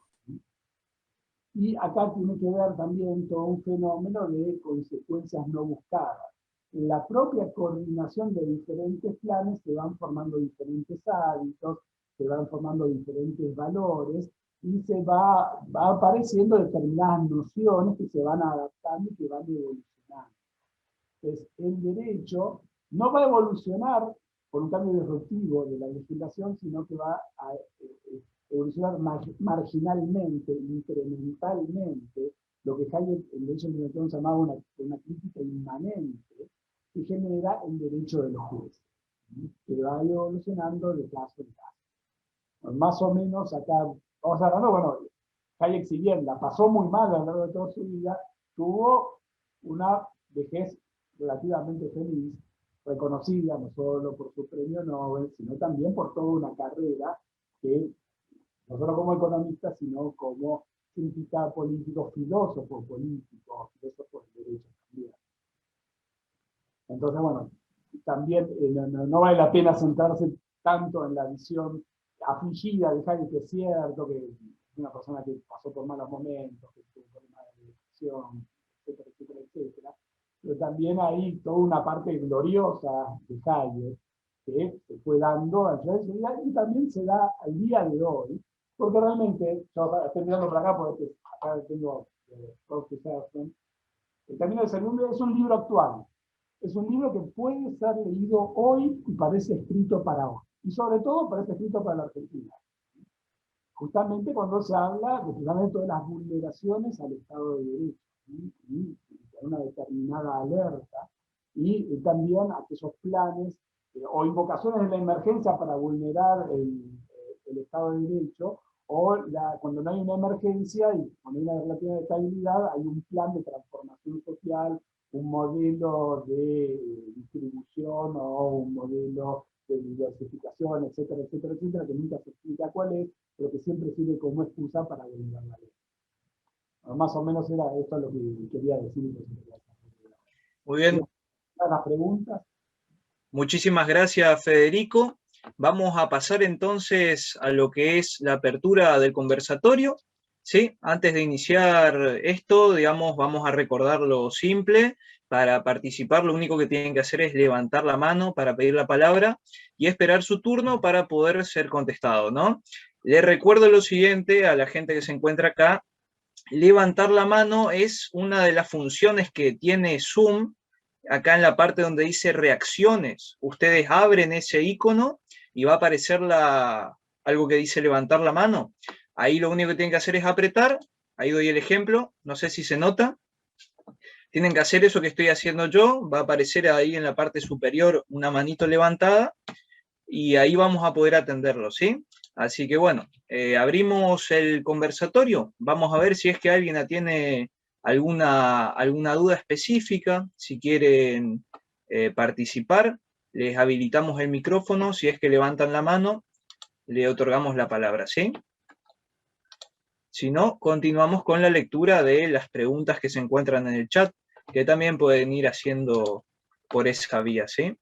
Y acá tiene que ver también todo un fenómeno de consecuencias no buscadas. En la propia coordinación de diferentes planes se van formando diferentes hábitos, se van formando diferentes valores, y se va apareciendo determinadas nociones que se van adaptando y que van evolucionando. Entonces, el derecho no va a evolucionar por un cambio disruptivo de la legislación, sino que va a evolucionar marginalmente, incrementalmente, lo que Hayek en Derecho de la llamaba una crítica inmanente, que genera el derecho de los jueces, que va evolucionando de caso en caso. Bueno, más o menos acá, vamos hablando, bueno, Hayek, si bien la pasó muy mal a lo largo de toda su vida, tuvo una vejez relativamente feliz, reconocida no solo por su premio Nobel, sino también por toda una carrera que, no solo como economista, sino como significar políticos, filósofos políticos, filósofos de derecho también. Entonces, bueno, también no vale la pena centrarse tanto en la visión afligida de Hayek, que es cierto, que es una persona que pasó por malos momentos, que tuvo problemas de depresión, etcétera, etcétera, etcétera. Pero también hay toda una parte gloriosa de Hayek que se fue dando a través de su vida y también se da al día de hoy, porque realmente, yo estoy mirando por acá, porque acá tengo El Camino del Segundo, es un libro actual. Es un libro que puede ser leído hoy y parece escrito para hoy. Y sobre todo parece escrito para la Argentina. Justamente cuando se habla precisamente de las vulneraciones al Estado de Derecho, y una determinada alerta, y también aquellos planes o invocaciones de la emergencia para vulnerar el Estado de Derecho, o cuando no hay una emergencia y cuando hay una relativa estabilidad, hay un plan de transformación social, un modelo de distribución o un modelo de diversificación, etcétera, etcétera, etcétera, que nunca se explica cuál es, pero que siempre sirve como excusa para vulnerar la ley. Bueno, más o menos era esto lo que quería decir. Muy bien. ¿Las preguntas? Muchísimas gracias, Federico. Vamos a pasar entonces a lo que es la apertura del conversatorio. ¿Sí? Antes de iniciar esto, digamos, vamos a recordar lo simple. Para participar, lo único que tienen que hacer es levantar la mano para pedir la palabra y esperar su turno para poder ser contestado, ¿no? Les recuerdo lo siguiente a la gente que se encuentra acá. Levantar la mano es una de las funciones que tiene Zoom. Acá en la parte donde dice reacciones, ustedes abren ese icono y va a aparecer algo que dice levantar la mano. Ahí lo único que tienen que hacer es apretar. Ahí doy el ejemplo, no sé si se nota. Tienen que hacer eso que estoy haciendo yo. Va a aparecer ahí en la parte superior una manito levantada y ahí vamos a poder atenderlo, ¿sí? Así que bueno, abrimos el conversatorio. Vamos a ver si es que alguien tiene alguna duda específica. Si quieren participar, les habilitamos el micrófono. Si es que levantan la mano, le otorgamos la palabra, ¿sí? Si no, continuamos con la lectura de las preguntas que se encuentran en el chat, que también pueden ir haciendo por esa vía, ¿sí?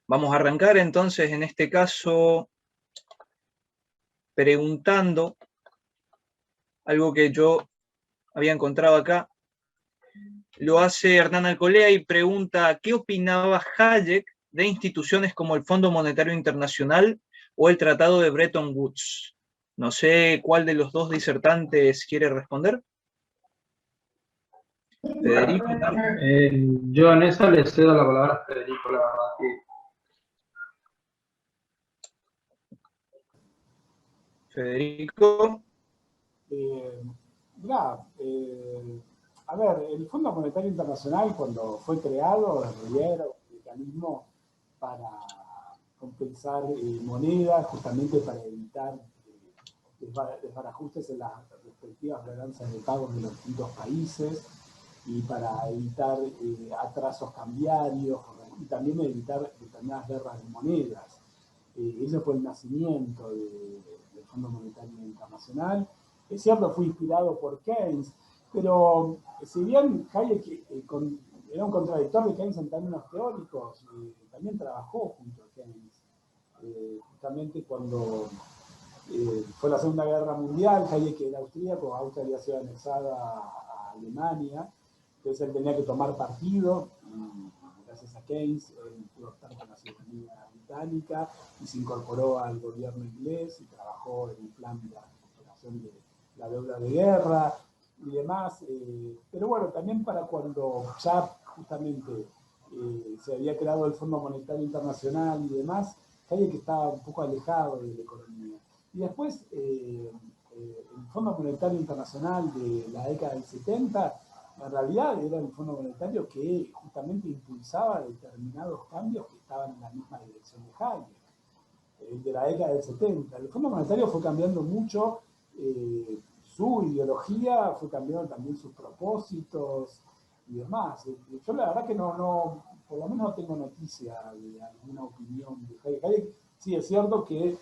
Vamos a arrancar entonces, en este caso, preguntando algo que yo había encontrado acá. Lo hace Hernán Alcolea y pregunta, ¿qué opinaba Hayek de instituciones como el Fondo Monetario Internacional o el Tratado de Bretton Woods? No sé cuál de los dos disertantes quiere responder. Federico. Yo en esa le cedo la palabra a Federico, la verdad que... Federico. A ver, el Fondo Monetario Internacional, cuando fue creado, era un mecanismo para compensar monedas, justamente para evitar desbarajustes en las respectivas balanzas de pagos de los distintos países y para evitar atrasos cambiarios y también evitar determinadas guerras de monedas. Ese fue el nacimiento del Fondo Monetario Internacional. Es cierto, fue inspirado por Keynes, pero si bien Hayek era un contradictor de Keynes en términos teóricos, también trabajó junto a Keynes. Justamente cuando fue la Segunda Guerra Mundial, Hayek era austríaco, Austria había sido anexada a Alemania, entonces él tenía que tomar partido, y gracias a Keynes él pudo optar por la ciudadanía británica y se incorporó al gobierno inglés y trabajó en un plan de recuperación de la deuda de guerra y demás, pero bueno, también para cuando ya justamente se había creado el Fondo Monetario Internacional y demás, Hayek estaba un poco alejado de la economía. Y después, el Fondo Monetario Internacional de la década del 70, en realidad era un fondo monetario que justamente impulsaba determinados cambios que estaban en la misma dirección de Hayek, de la década del 70. El Fondo Monetario fue cambiando mucho su ideología, fue cambiando también sus propósitos y demás. Yo la verdad que no, por lo menos no tengo noticia de alguna opinión de Hayek. Hayek sí es cierto que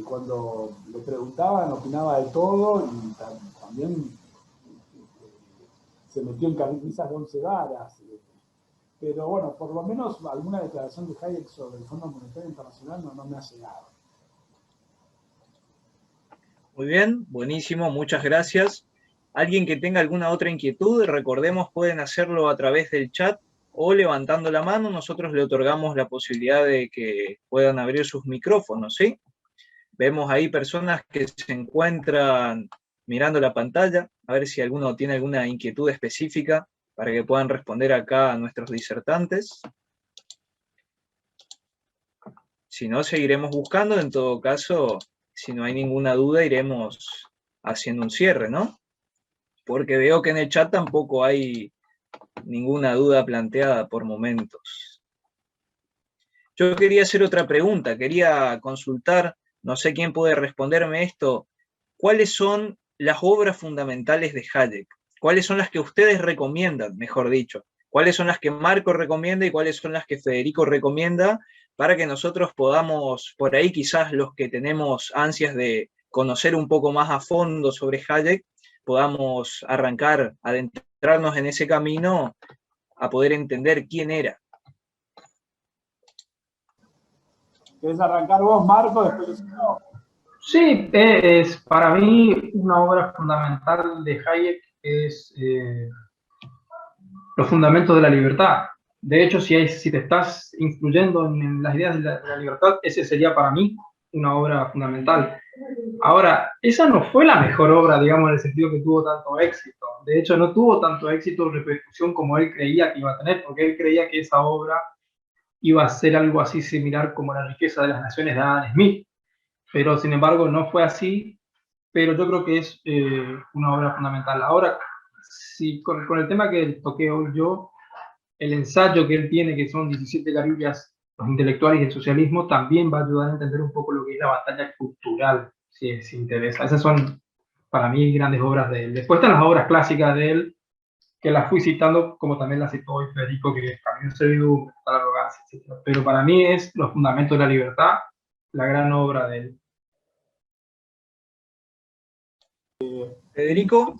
cuando le preguntaban, opinaba de todo y también se metió en camisas de 11 varas. Pero bueno, por lo menos alguna declaración de Hayek sobre el Fondo Monetario Internacional no me ha llegado. Muy bien, buenísimo, muchas gracias. Alguien que tenga alguna otra inquietud, recordemos, pueden hacerlo a través del chat o levantando la mano. Nosotros le otorgamos la posibilidad de que puedan abrir sus micrófonos, ¿sí? Vemos ahí personas que se encuentran mirando la pantalla, a ver si alguno tiene alguna inquietud específica para que puedan responder acá a nuestros disertantes. Si no, seguiremos buscando. En todo caso, si no hay ninguna duda, iremos haciendo un cierre, ¿no? Porque veo que en el chat tampoco hay ninguna duda planteada por momentos. Yo quería hacer otra pregunta, quería consultar, no sé quién puede responderme esto, ¿cuáles son las obras fundamentales de Hayek? ¿Cuáles son las que ustedes recomiendan, mejor dicho? ¿Cuáles son las que Marco recomienda y cuáles son las que Federico recomienda para que nosotros podamos, por ahí quizás los que tenemos ansias de conocer un poco más a fondo sobre Hayek, podamos arrancar, adentrarnos en ese camino a poder entender quién era? ¿Querés arrancar vos, Marco? Después yo. Sí, para mí una obra fundamental de Hayek es Los fundamentos de la libertad. De hecho, si te estás influyendo en las ideas de la libertad, ese sería para mí una obra fundamental. Ahora, esa no fue la mejor obra, digamos, en el sentido que tuvo tanto éxito. De hecho, no tuvo tanto éxito o repercusión como él creía que iba a tener, porque él creía que esa obra iba a ser algo así similar como La riqueza de las naciones de Adam Smith. Pero, sin embargo, no fue así, pero yo creo que es una obra fundamental. Ahora, si con el tema que toqué hoy yo, el ensayo que él tiene, que son 17 carillas, los intelectuales y el socialismo, también va a ayudar a entender un poco lo que es la batalla cultural, si interesa. Esas son, para mí, grandes obras de él. Después están las obras clásicas de él, que las fui citando, como también las citó hoy Federico, que Camino Servidumbre, la arrogancia, etc. Pero para mí es Los fundamentos de la libertad, la gran obra de él. Federico.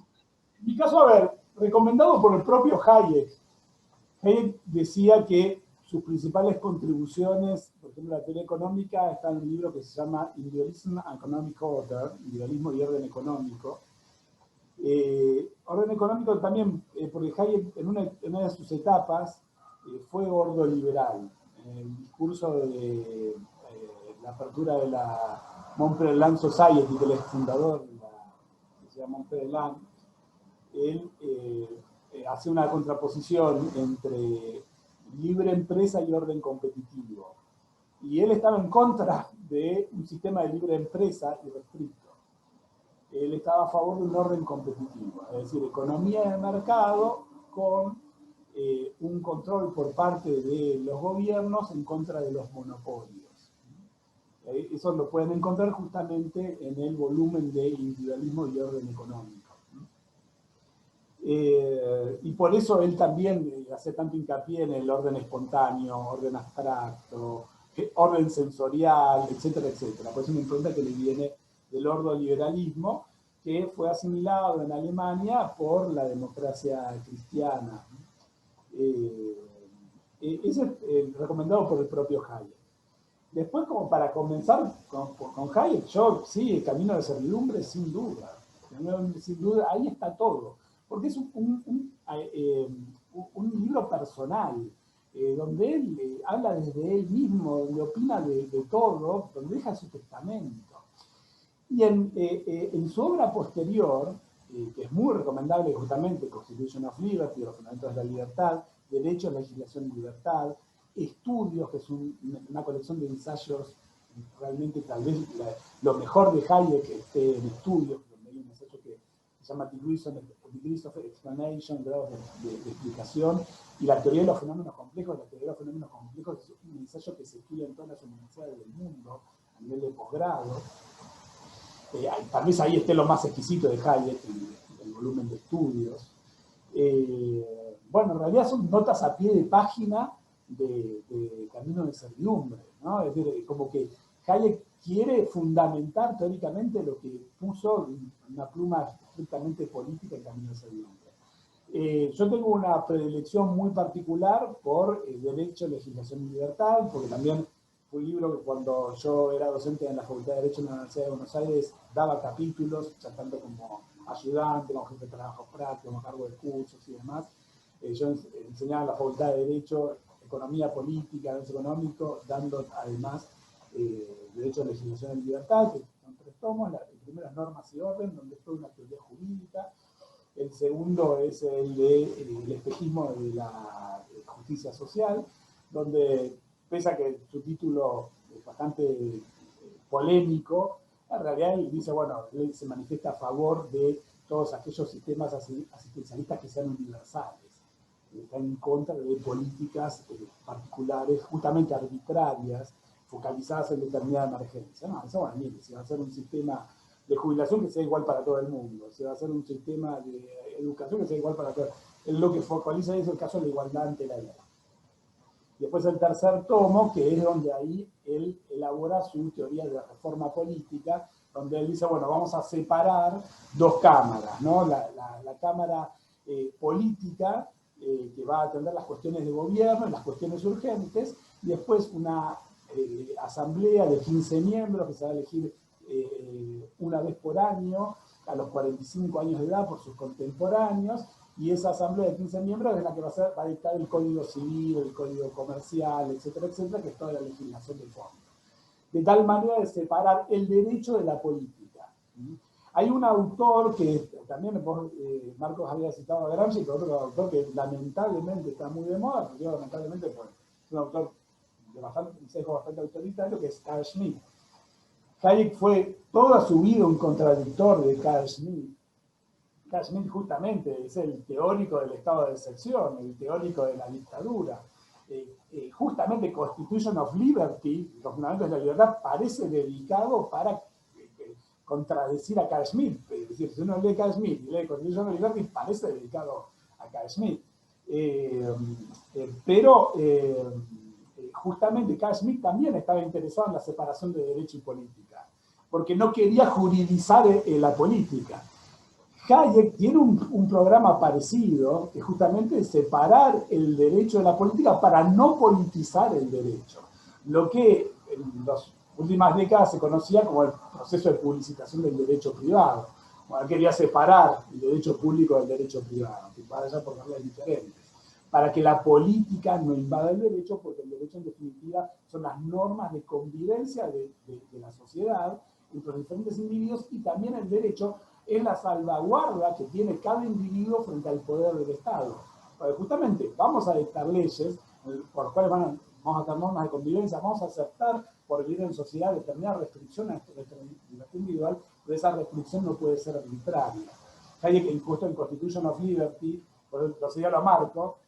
En mi caso, a ver, recomendado por el propio Hayek. Hayek decía que sus principales contribuciones, por ejemplo, la teoría económica, está en un libro que se llama Individualism and Economic Order, Individualismo y Orden Económico. Orden económico también, porque Hayek en una de sus etapas fue gordo liberal. En el discurso de la apertura de la Montpellier Land Society, que él es fundador de la que se llama Montpellier Land, él hace una contraposición entre libre empresa y orden competitivo. Y él estaba en contra de un sistema de libre empresa irrestricto. Él estaba a favor de un orden competitivo, es decir, economía de mercado con un control por parte de los gobiernos en contra de los monopolios. Eso lo pueden encontrar justamente en el volumen de Individualismo y Orden Económico. Y por eso él también hace tanto hincapié en el orden espontáneo, orden abstracto, orden sensorial, etcétera, etcétera. Por eso me importa que le viene del ordoliberalismo, que fue asimilado en Alemania por la democracia cristiana. Ese es recomendado por el propio Hayek. Después, como para comenzar con Hayek, yo sí, el Camino de Servidumbre, sin duda. Sin duda, ahí está todo. Porque es un libro personal, donde él habla desde él mismo, donde opina de todo, donde deja su testamento. Y en su obra posterior, que es muy recomendable justamente, Constitution of Liberty, Los fundamentos de la libertad, Derecho, Legislación y Libertad, Estudios, que es una colección de ensayos, realmente tal vez lo mejor de Hayek esté en Estudios, donde hay un ensayo que se llama Degrees of Explanation, grados de explicación, y la teoría de los fenómenos complejos. La teoría de los fenómenos complejos es un ensayo que se estudia en todas las universidades del mundo, a nivel de posgrado. Tal vez ahí esté lo más exquisito de Hayek, el volumen de estudios. Bueno, en realidad son notas a pie de página de Camino de Servidumbre, ¿no? Es decir, como que Hayek quiere fundamentar teóricamente lo que puso una pluma estrictamente política en Camino hacia el Nombre. Yo tengo una predilección muy particular por Derecho, Legislación y Libertad, porque también fue un libro que cuando yo era docente en la Facultad de Derecho en la Universidad de Buenos Aires daba capítulos, ya tanto como ayudante, como jefe de trabajo práctico, como cargo de cursos y demás. Yo enseñaba en la Facultad de Derecho Economía Política, Derecho Económico, dando además Derecho, Legislación y Libertad, que son 3 tomos. El primero es Normas y Orden, donde es toda una teoría jurídica. El segundo es el de el espejismo de la justicia social, donde, pese a que su título es bastante polémico, en realidad él dice, bueno, él se manifiesta a favor de todos aquellos sistemas asistencialistas que sean universales. Está en contra de políticas particulares, justamente arbitrarias, focalizadas en determinada emergencia. No, eso, bueno, mire, si va a ser un sistema de jubilación que sea igual para todo el mundo, si va a ser un sistema de educación que sea igual para todo el mundo. Lo que focaliza es el caso de la igualdad ante la ley. Después el tercer tomo, que es donde ahí él elabora su teoría de reforma política, donde él dice, bueno, vamos a separar 2 cámaras, ¿no? La cámara política, que va a atender las cuestiones de gobierno, las cuestiones urgentes, y después una asamblea de 15 miembros que se va a elegir una vez por año, a los 45 años de edad por sus contemporáneos, y esa asamblea de 15 miembros es la que va a dictar el Código Civil, el Código Comercial, etcétera, etcétera, que es toda la legislación de fondo. De tal manera de separar el derecho de la política. Hay un autor que también Marcos había citado a Gramsci, que es otro autor que lamentablemente está muy de moda, porque lamentablemente pues, es un autor de un sesgo bastante autoritario, que es Carl Schmitt. Hayek fue toda su vida un contradictor de Carl Schmitt. Carl Schmitt justamente es el teórico del estado de excepción, el teórico de la dictadura. Justamente Constitution of Liberty, los fundamentos de la libertad, parece dedicado para contradecir a Carl Schmitt. Es decir, si uno lee Carl Schmitt y lee Constitution of Liberty, parece dedicado a Carl Schmitt. Pero justamente Carl Schmitt también estaba interesado en la separación de derecho y política, porque no quería juridizar la política. Hayek tiene un programa parecido, que justamente es separar el derecho de la política para no politizar el derecho. Lo que en las últimas décadas se conocía como el proceso de publicitación del derecho privado. Bueno, quería separar el derecho público del derecho privado, que para allá por darle diferentes, para que la política no invada el derecho, porque el derecho en definitiva son las normas de convivencia de la sociedad entre los diferentes individuos, y también el derecho es la salvaguarda que tiene cada individuo frente al poder del Estado. Porque justamente vamos a dictar leyes por las cuales vamos a tener normas de convivencia, vamos a aceptar por vivir en sociedad determinadas restricciones a nuestra libertad individual, pero esa restricción no puede ser arbitraria. Hayek, incluso en Constitution of Liberty, por lo señalo a Marco,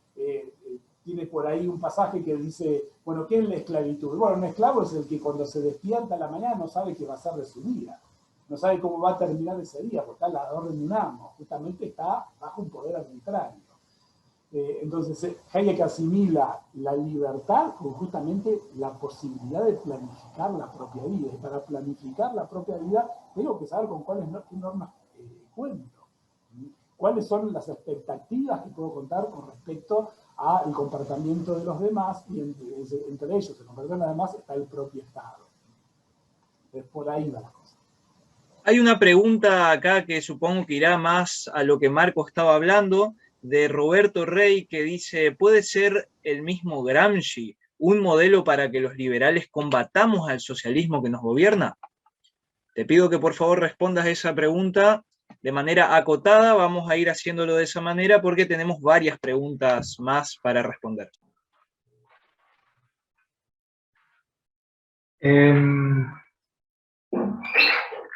tiene por ahí un pasaje que dice, bueno, ¿qué es la esclavitud? Bueno, un esclavo es el que cuando se despierta a la mañana no sabe qué va a hacer de su vida, no sabe cómo va a terminar ese día, porque está a la orden de un amo, justamente está bajo un poder arbitrario. Entonces, Hayek asimila la libertad con justamente la posibilidad de planificar la propia vida, y para planificar la propia vida tengo que saber con cuáles normas cuento. ¿Cuáles son las expectativas que puedo contar con respecto al comportamiento de los demás? Y entre ellos, el comportamiento de los demás, está el propio Estado. Entonces, por ahí va la cosa. Hay una pregunta acá que supongo que irá más a lo que Marco estaba hablando, de Roberto Rey, que dice, ¿puede ser el mismo Gramsci un modelo para que los liberales combatamos al socialismo que nos gobierna? Te pido que por favor respondas a esa pregunta de manera acotada. Vamos a ir haciéndolo de esa manera porque tenemos varias preguntas más para responder.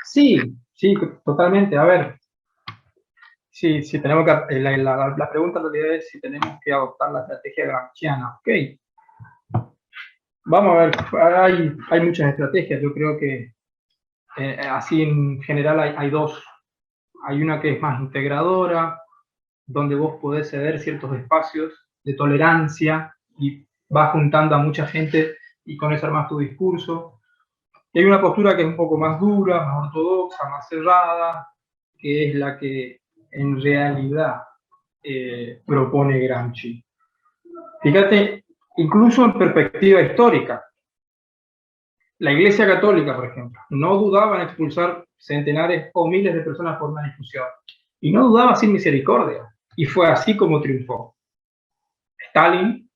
Sí, totalmente. A ver, sí, tenemos que, la pregunta en realidad es si tenemos que adoptar la estrategia gramsciana. Ok. Vamos a ver, hay muchas estrategias. Yo creo que así en general hay dos. Hay una que es más integradora, donde vos podés ceder ciertos espacios de tolerancia y vas juntando a mucha gente y con eso armás tu discurso. Y hay una postura que es un poco más dura, más ortodoxa, más cerrada, que es la que en realidad propone Gramsci. Fíjate, incluso en perspectiva histórica, la Iglesia Católica, por ejemplo, no dudaba en expulsar centenares o miles de personas por una discusión, y no dudaba sin misericordia, y fue así como triunfó. Stalin,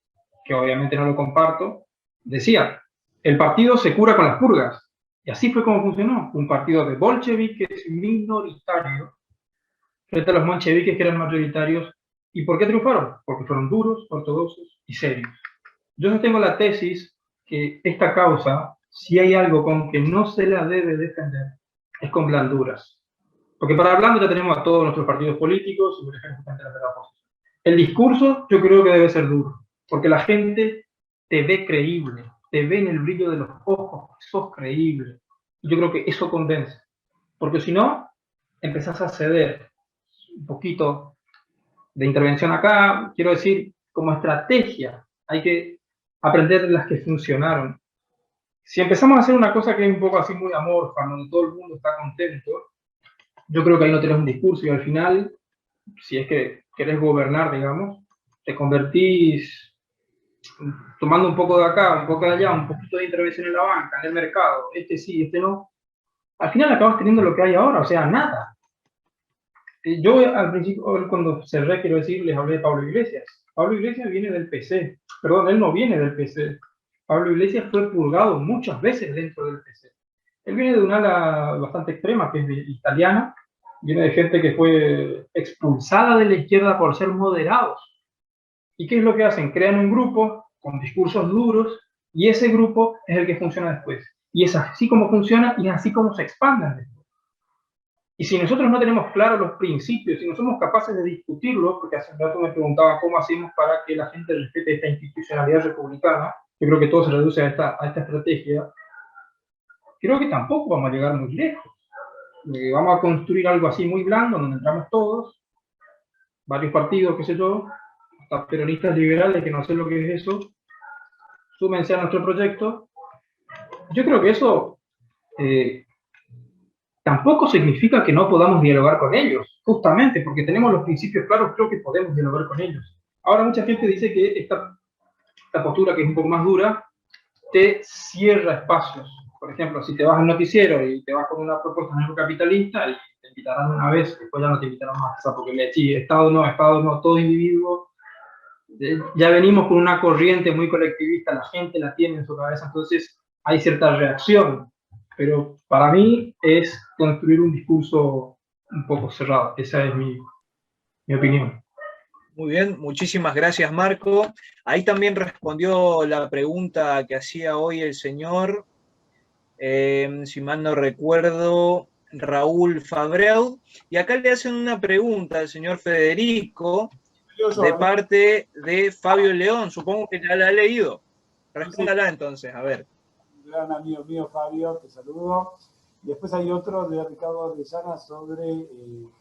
que obviamente no lo comparto, decía, el partido se cura con las purgas, y así fue como funcionó, un partido de bolcheviques minoritario frente a los mencheviques que eran mayoritarios. ¿Y por qué triunfaron? Porque fueron duros, ortodoxos y serios. Yo sostengo la tesis que esta causa, si hay algo con que no se la debe defender, es con blanduras. Porque para blando ya tenemos a todos nuestros partidos políticos y por ejemplo la oposición. El discurso yo creo que debe ser duro, porque la gente te ve creíble, te ve en el brillo de los ojos, sos creíble. Y yo creo que eso convence. Porque si no, empezás a ceder un poquito de intervención acá, quiero decir, como estrategia, hay que aprender de las que funcionaron. Si empezamos a hacer una cosa que es un poco así muy amorfa, donde todo el mundo está contento, yo creo que ahí no tenés un discurso y al final, si es que querés gobernar, digamos, te convertís tomando un poco de acá, un poco de allá, un poquito de intervención en la banca, en el mercado, este sí, este no. Al final acabas teniendo lo que hay ahora, o sea, nada. Yo al principio, cuando cerré, quiero decir, les hablé de Pablo Iglesias. Pablo Iglesias viene del PC. Perdón, él no viene del PC. Pablo Iglesias fue purgado muchas veces dentro del PC. Él viene de una ala bastante extrema, que es italiana. Viene de gente que fue expulsada de la izquierda por ser moderados. ¿Y qué es lo que hacen? Crean un grupo con discursos duros y ese grupo es el que funciona después. Y es así como funciona y es así como se expanden después. Y si nosotros no tenemos claros los principios, si no somos capaces de discutirlos, porque hace un rato me preguntaba cómo hacemos para que la gente respete esta institucionalidad republicana, yo creo que todo se reduce a esta estrategia, creo que tampoco vamos a llegar muy lejos. Vamos a construir algo así muy blando, donde entramos todos, varios partidos, qué sé yo, hasta peronistas liberales que no sé lo que es eso, súmense a nuestro proyecto. Yo creo que eso tampoco significa que no podamos dialogar con ellos, justamente porque tenemos los principios claros, creo que podemos dialogar con ellos. Ahora mucha gente dice que esta postura, que es un poco más dura, te cierra espacios. Por ejemplo, si te vas al noticiero y te vas con una propuesta neocapitalista y te invitarán una vez, después ya no te invitarán más, o sea, porque le decís Estado no, todo individuo. Ya venimos con una corriente muy colectivista, la gente la tiene en su cabeza, entonces hay cierta reacción. Pero para mí es construir un discurso un poco cerrado. Esa es mi opinión. Muy bien, muchísimas gracias, Marco. Ahí también respondió la pregunta que hacía hoy el señor, si mal no recuerdo, Raúl Fabreu. Y acá le hacen una pregunta al señor Federico de parte de Fabio León. Supongo que ya la ha leído. Respóndala entonces, a ver. Gran amigo mío, Fabio, te saludo. Después hay otro de Ricardo Orellana sobre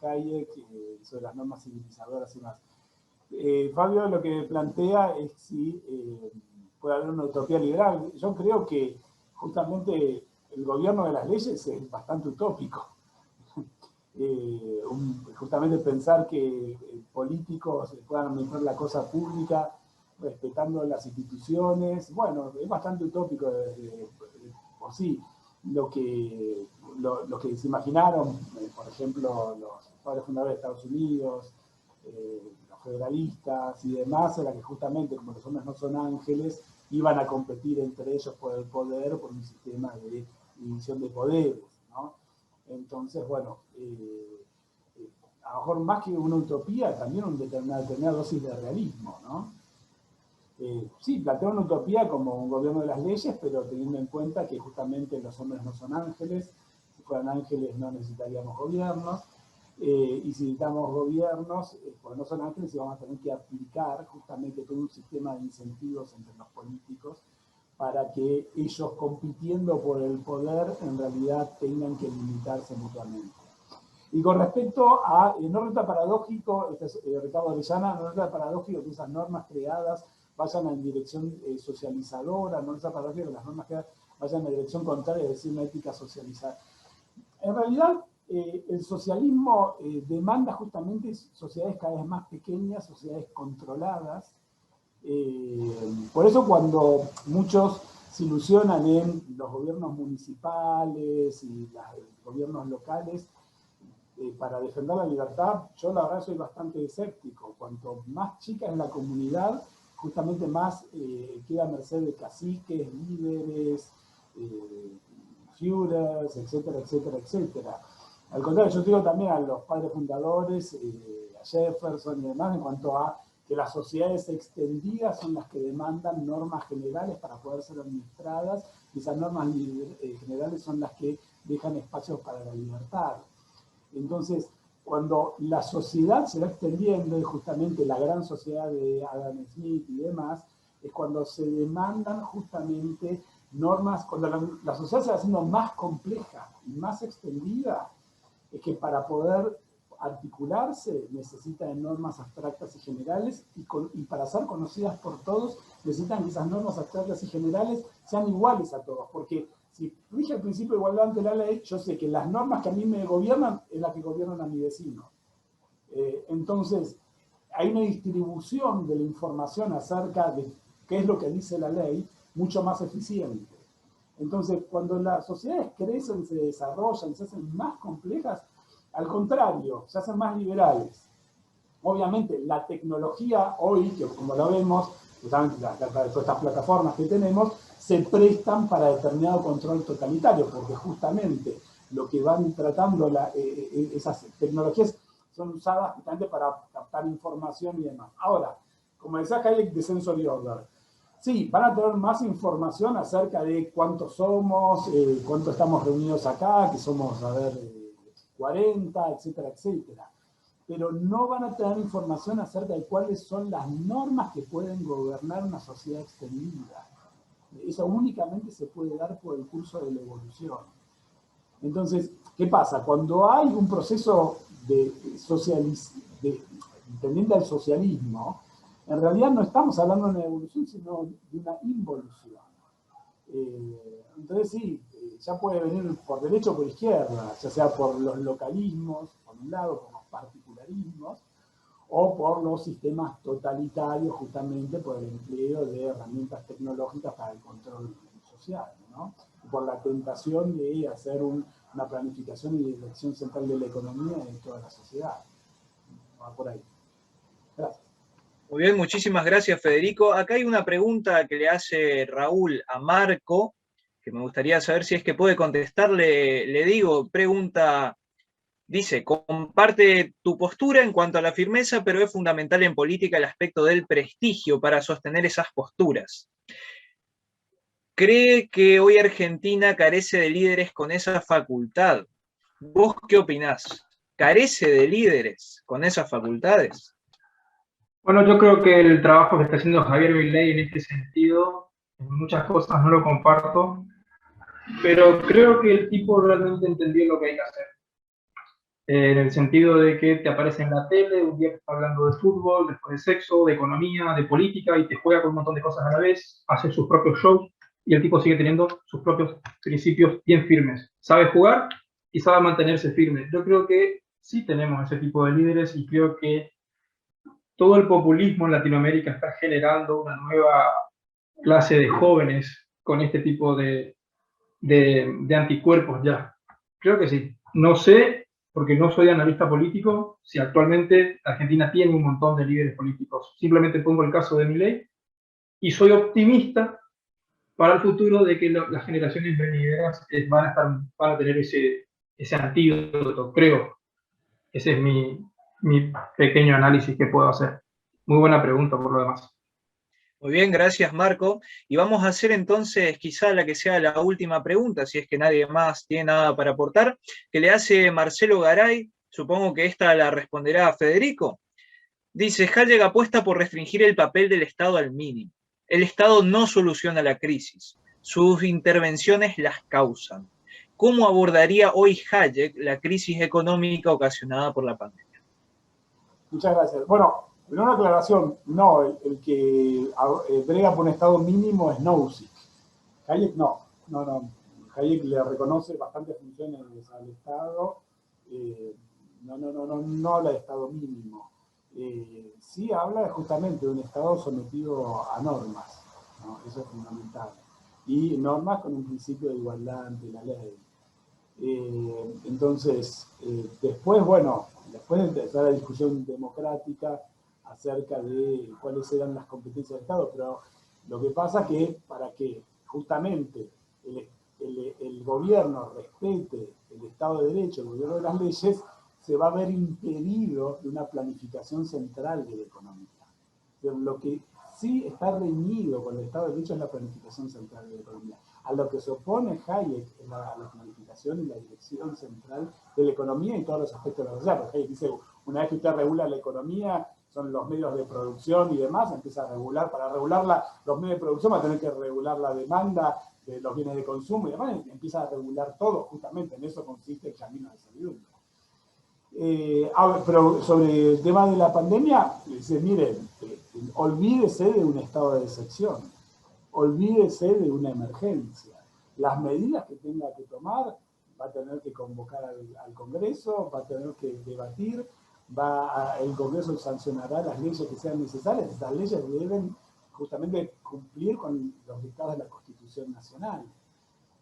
Hayek, sobre las normas civilizadoras y más. Fabio lo que plantea es si puede haber una utopía liberal. Yo creo que justamente el gobierno de las leyes es bastante utópico. Justamente pensar que políticos puedan administrar la cosa pública respetando las instituciones, bueno, es bastante utópico por sí. Lo que se imaginaron, por ejemplo, los padres fundadores de Estados Unidos, los federalistas y demás, era que justamente, como los hombres no son ángeles, iban a competir entre ellos por el poder, por un sistema de división de poderes, ¿no? Entonces, bueno, a lo mejor más que una utopía, también una determinada dosis de realismo, ¿no? Sí, plantea una utopía como un gobierno de las leyes, pero teniendo en cuenta que justamente los hombres no son ángeles. Si fueran ángeles no necesitaríamos gobiernos, y si necesitamos gobiernos, porque no son ángeles, y vamos a tener que aplicar justamente todo un sistema de incentivos entre los políticos para que ellos, compitiendo por el poder, en realidad tengan que limitarse mutuamente. Y con respecto a, no resulta paradójico, Ricardo Orellana, no resulta paradójico que esas normas creadas vayan en dirección socializadora, no resulta paradójico que las normas creadas. vaya en la dirección contraria, es decir, una ética socializada. En realidad, el socialismo demanda justamente sociedades cada vez más pequeñas, sociedades controladas. Por eso cuando muchos se ilusionan en los gobiernos municipales y los gobiernos locales para defender la libertad, yo la verdad soy bastante escéptico. Cuanto más chica es la comunidad, justamente más queda a merced de caciques, líderes, Führers, etcétera, etcétera, etcétera. Al contrario, yo digo también a los padres fundadores, a Jefferson y demás, en cuanto a que las sociedades extendidas son las que demandan normas generales para poder ser administradas, y esas normas generales son las que dejan espacios para la libertad. Entonces, cuando la sociedad se va extendiendo, y justamente la gran sociedad de Adam Smith y demás, es cuando se demandan justamente normas, cuando la sociedad se va haciendo más compleja y más extendida, es que para poder articularse necesita de normas abstractas y generales, y para ser conocidas por todos necesitan que esas normas abstractas y generales sean iguales a todos, porque si rige el principio de igualdad ante la ley, yo sé que las normas que a mí me gobiernan es las que gobiernan a mi vecino. Entonces, hay una distribución de la información acerca de qué es lo que dice la ley mucho más eficiente. Entonces, cuando las sociedades crecen, se desarrollan, se hacen más complejas, al contrario, se hacen más liberales. Obviamente, la tecnología hoy, que como lo vemos, todas estas plataformas que tenemos, se prestan para determinado control totalitario, porque justamente lo que van tratando esas tecnologías son usadas justamente para captar información y demás. Ahora, como decía Hayek de Sensory Order, sí, van a tener más información acerca de cuántos somos, cuánto estamos reunidos acá, que somos, 40, etcétera, etcétera. Pero no van a tener información acerca de cuáles son las normas que pueden gobernar una sociedad extendida. Eso únicamente se puede dar por el curso de la evolución. Entonces, ¿qué pasa? Cuando hay un proceso tendiente al socialismo, en realidad no estamos hablando de una evolución, sino de una involución. Entonces sí, ya puede venir por derecha o por izquierda, ya sea por los localismos, por un lado, por los particularismos, o por los sistemas totalitarios, justamente por el empleo de herramientas tecnológicas para el control social, ¿no? Por la tentación de hacer una planificación y dirección central de la economía en toda la sociedad. Va por ahí. Gracias. Muy bien, muchísimas gracias, Federico. Acá hay una pregunta que le hace Raúl a Marco, que me gustaría saber si es que puede contestarle. Le digo, pregunta, dice, comparte tu postura en cuanto a la firmeza, pero es fundamental en política el aspecto del prestigio para sostener esas posturas. ¿Cree que hoy Argentina carece de líderes con esa facultad? ¿Vos qué opinás? ¿Carece de líderes con esas facultades? Bueno, yo creo que el trabajo que está haciendo Javier Milei en este sentido, en muchas cosas no lo comparto, pero creo que el tipo realmente entendió lo que hay que hacer. En el sentido de que te aparece en la tele, un día está hablando de fútbol, después de sexo, de economía, de política, y te juega con un montón de cosas a la vez, hace sus propios shows, y el tipo sigue teniendo sus propios principios bien firmes. Sabe jugar y sabe mantenerse firme. Yo creo que sí tenemos ese tipo de líderes, y creo que todo el populismo en Latinoamérica está generando una nueva clase de jóvenes con este tipo de anticuerpos ya. Creo que sí. No sé, porque no soy analista político, si actualmente Argentina tiene un montón de líderes políticos. Simplemente pongo el caso de Milei y soy optimista para el futuro de que las generaciones venideras van a tener ese antídoto, creo. Ese es mi pequeño análisis que puedo hacer. Muy buena pregunta por lo demás. Muy bien, gracias Marco. Y vamos a hacer entonces quizá la que sea la última pregunta, si es que nadie más tiene nada para aportar, que le hace Marcelo Garay. Supongo que esta la responderá Federico. Dice, Hayek apuesta por restringir el papel del Estado al mínimo. El Estado no soluciona la crisis, sus intervenciones las causan. ¿Cómo abordaría hoy Hayek la crisis económica ocasionada por la pandemia? Muchas gracias. Bueno, una aclaración, no, el que brega por un Estado mínimo es Nozick. Hayek no. Hayek le reconoce bastantes funciones al Estado, no habla de Estado mínimo. Sí habla justamente de un Estado sometido a normas, ¿no? Eso es fundamental. Y normas con un principio de igualdad ante la ley. Entonces, después de empezar la discusión democrática acerca de cuáles eran las competencias del Estado, pero lo que pasa es que para que justamente el gobierno respete el Estado de Derecho, el gobierno de las leyes, se va a ver impedido de una planificación central de la economía. Pero lo que sí está reñido con el Estado de Derecho es la planificación central de la economía. A lo que se opone Hayek es la planificación y la dirección central de la economía y todos los aspectos de la sociedad. Porque Hayek dice, una vez que usted regula la economía, son los medios de producción y demás, empieza a regular, para regular los medios de producción va a tener que regular la demanda de los bienes de consumo y demás, y empieza a regular todo, justamente en eso consiste el camino de servidumbre. Pero sobre el tema de la pandemia, dice, miren, olvídese de un estado de excepción, olvídese de una emergencia. Las medidas que tenga que tomar, va a tener que convocar al Congreso, va a tener que debatir, el Congreso sancionará las leyes que sean necesarias. Estas leyes deben justamente cumplir con los dictados de la Constitución Nacional.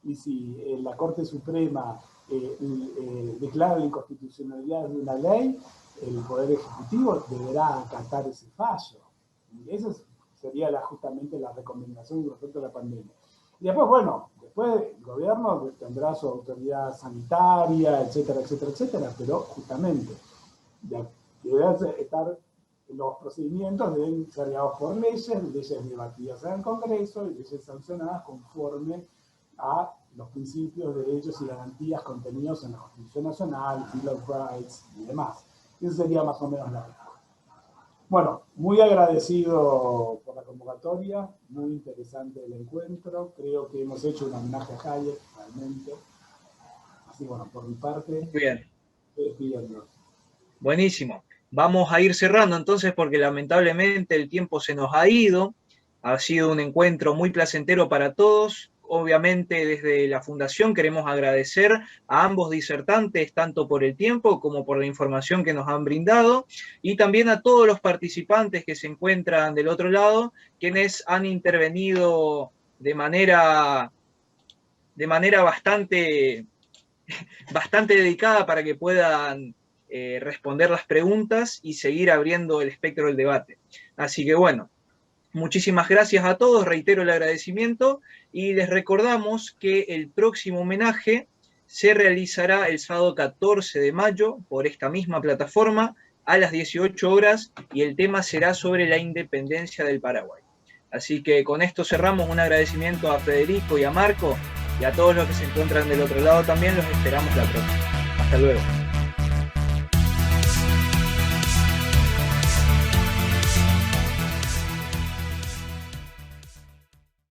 Y si la Corte Suprema declara la inconstitucionalidad de una ley, el Poder Ejecutivo deberá acatar ese fallo. Y esa sería justamente la recomendación respecto a la pandemia. Y después, después el gobierno tendrá su autoridad sanitaria, etcétera, etcétera, etcétera, pero justamente los procedimientos deben ser guiados por leyes debatidas en el Congreso y leyes sancionadas conforme a los principios, derechos y garantías contenidos en la Constitución Nacional, Bill of Rights y demás. Esa sería más o menos la respuesta. Bueno, muy agradecido por la convocatoria, muy interesante el encuentro. Creo que hemos hecho un homenaje a Hayek, realmente. Así por mi parte, muy bien. despidiendo. Buenísimo. Vamos a ir cerrando entonces porque lamentablemente el tiempo se nos ha ido. Ha sido un encuentro muy placentero para todos. Obviamente desde la Fundación queremos agradecer a ambos disertantes, tanto por el tiempo como por la información que nos han brindado, y también a todos los participantes que se encuentran del otro lado, quienes han intervenido de manera bastante dedicada para que puedan responder las preguntas y seguir abriendo el espectro del debate. Así que muchísimas gracias a todos, reitero el agradecimiento y les recordamos que el próximo homenaje se realizará el sábado 14 de mayo por esta misma plataforma a las 18 horas y el tema será sobre la independencia del Paraguay. Así que con esto cerramos. Un agradecimiento a Federico y a Marco y a todos los que se encuentran del otro lado también. Los esperamos la próxima. Hasta luego.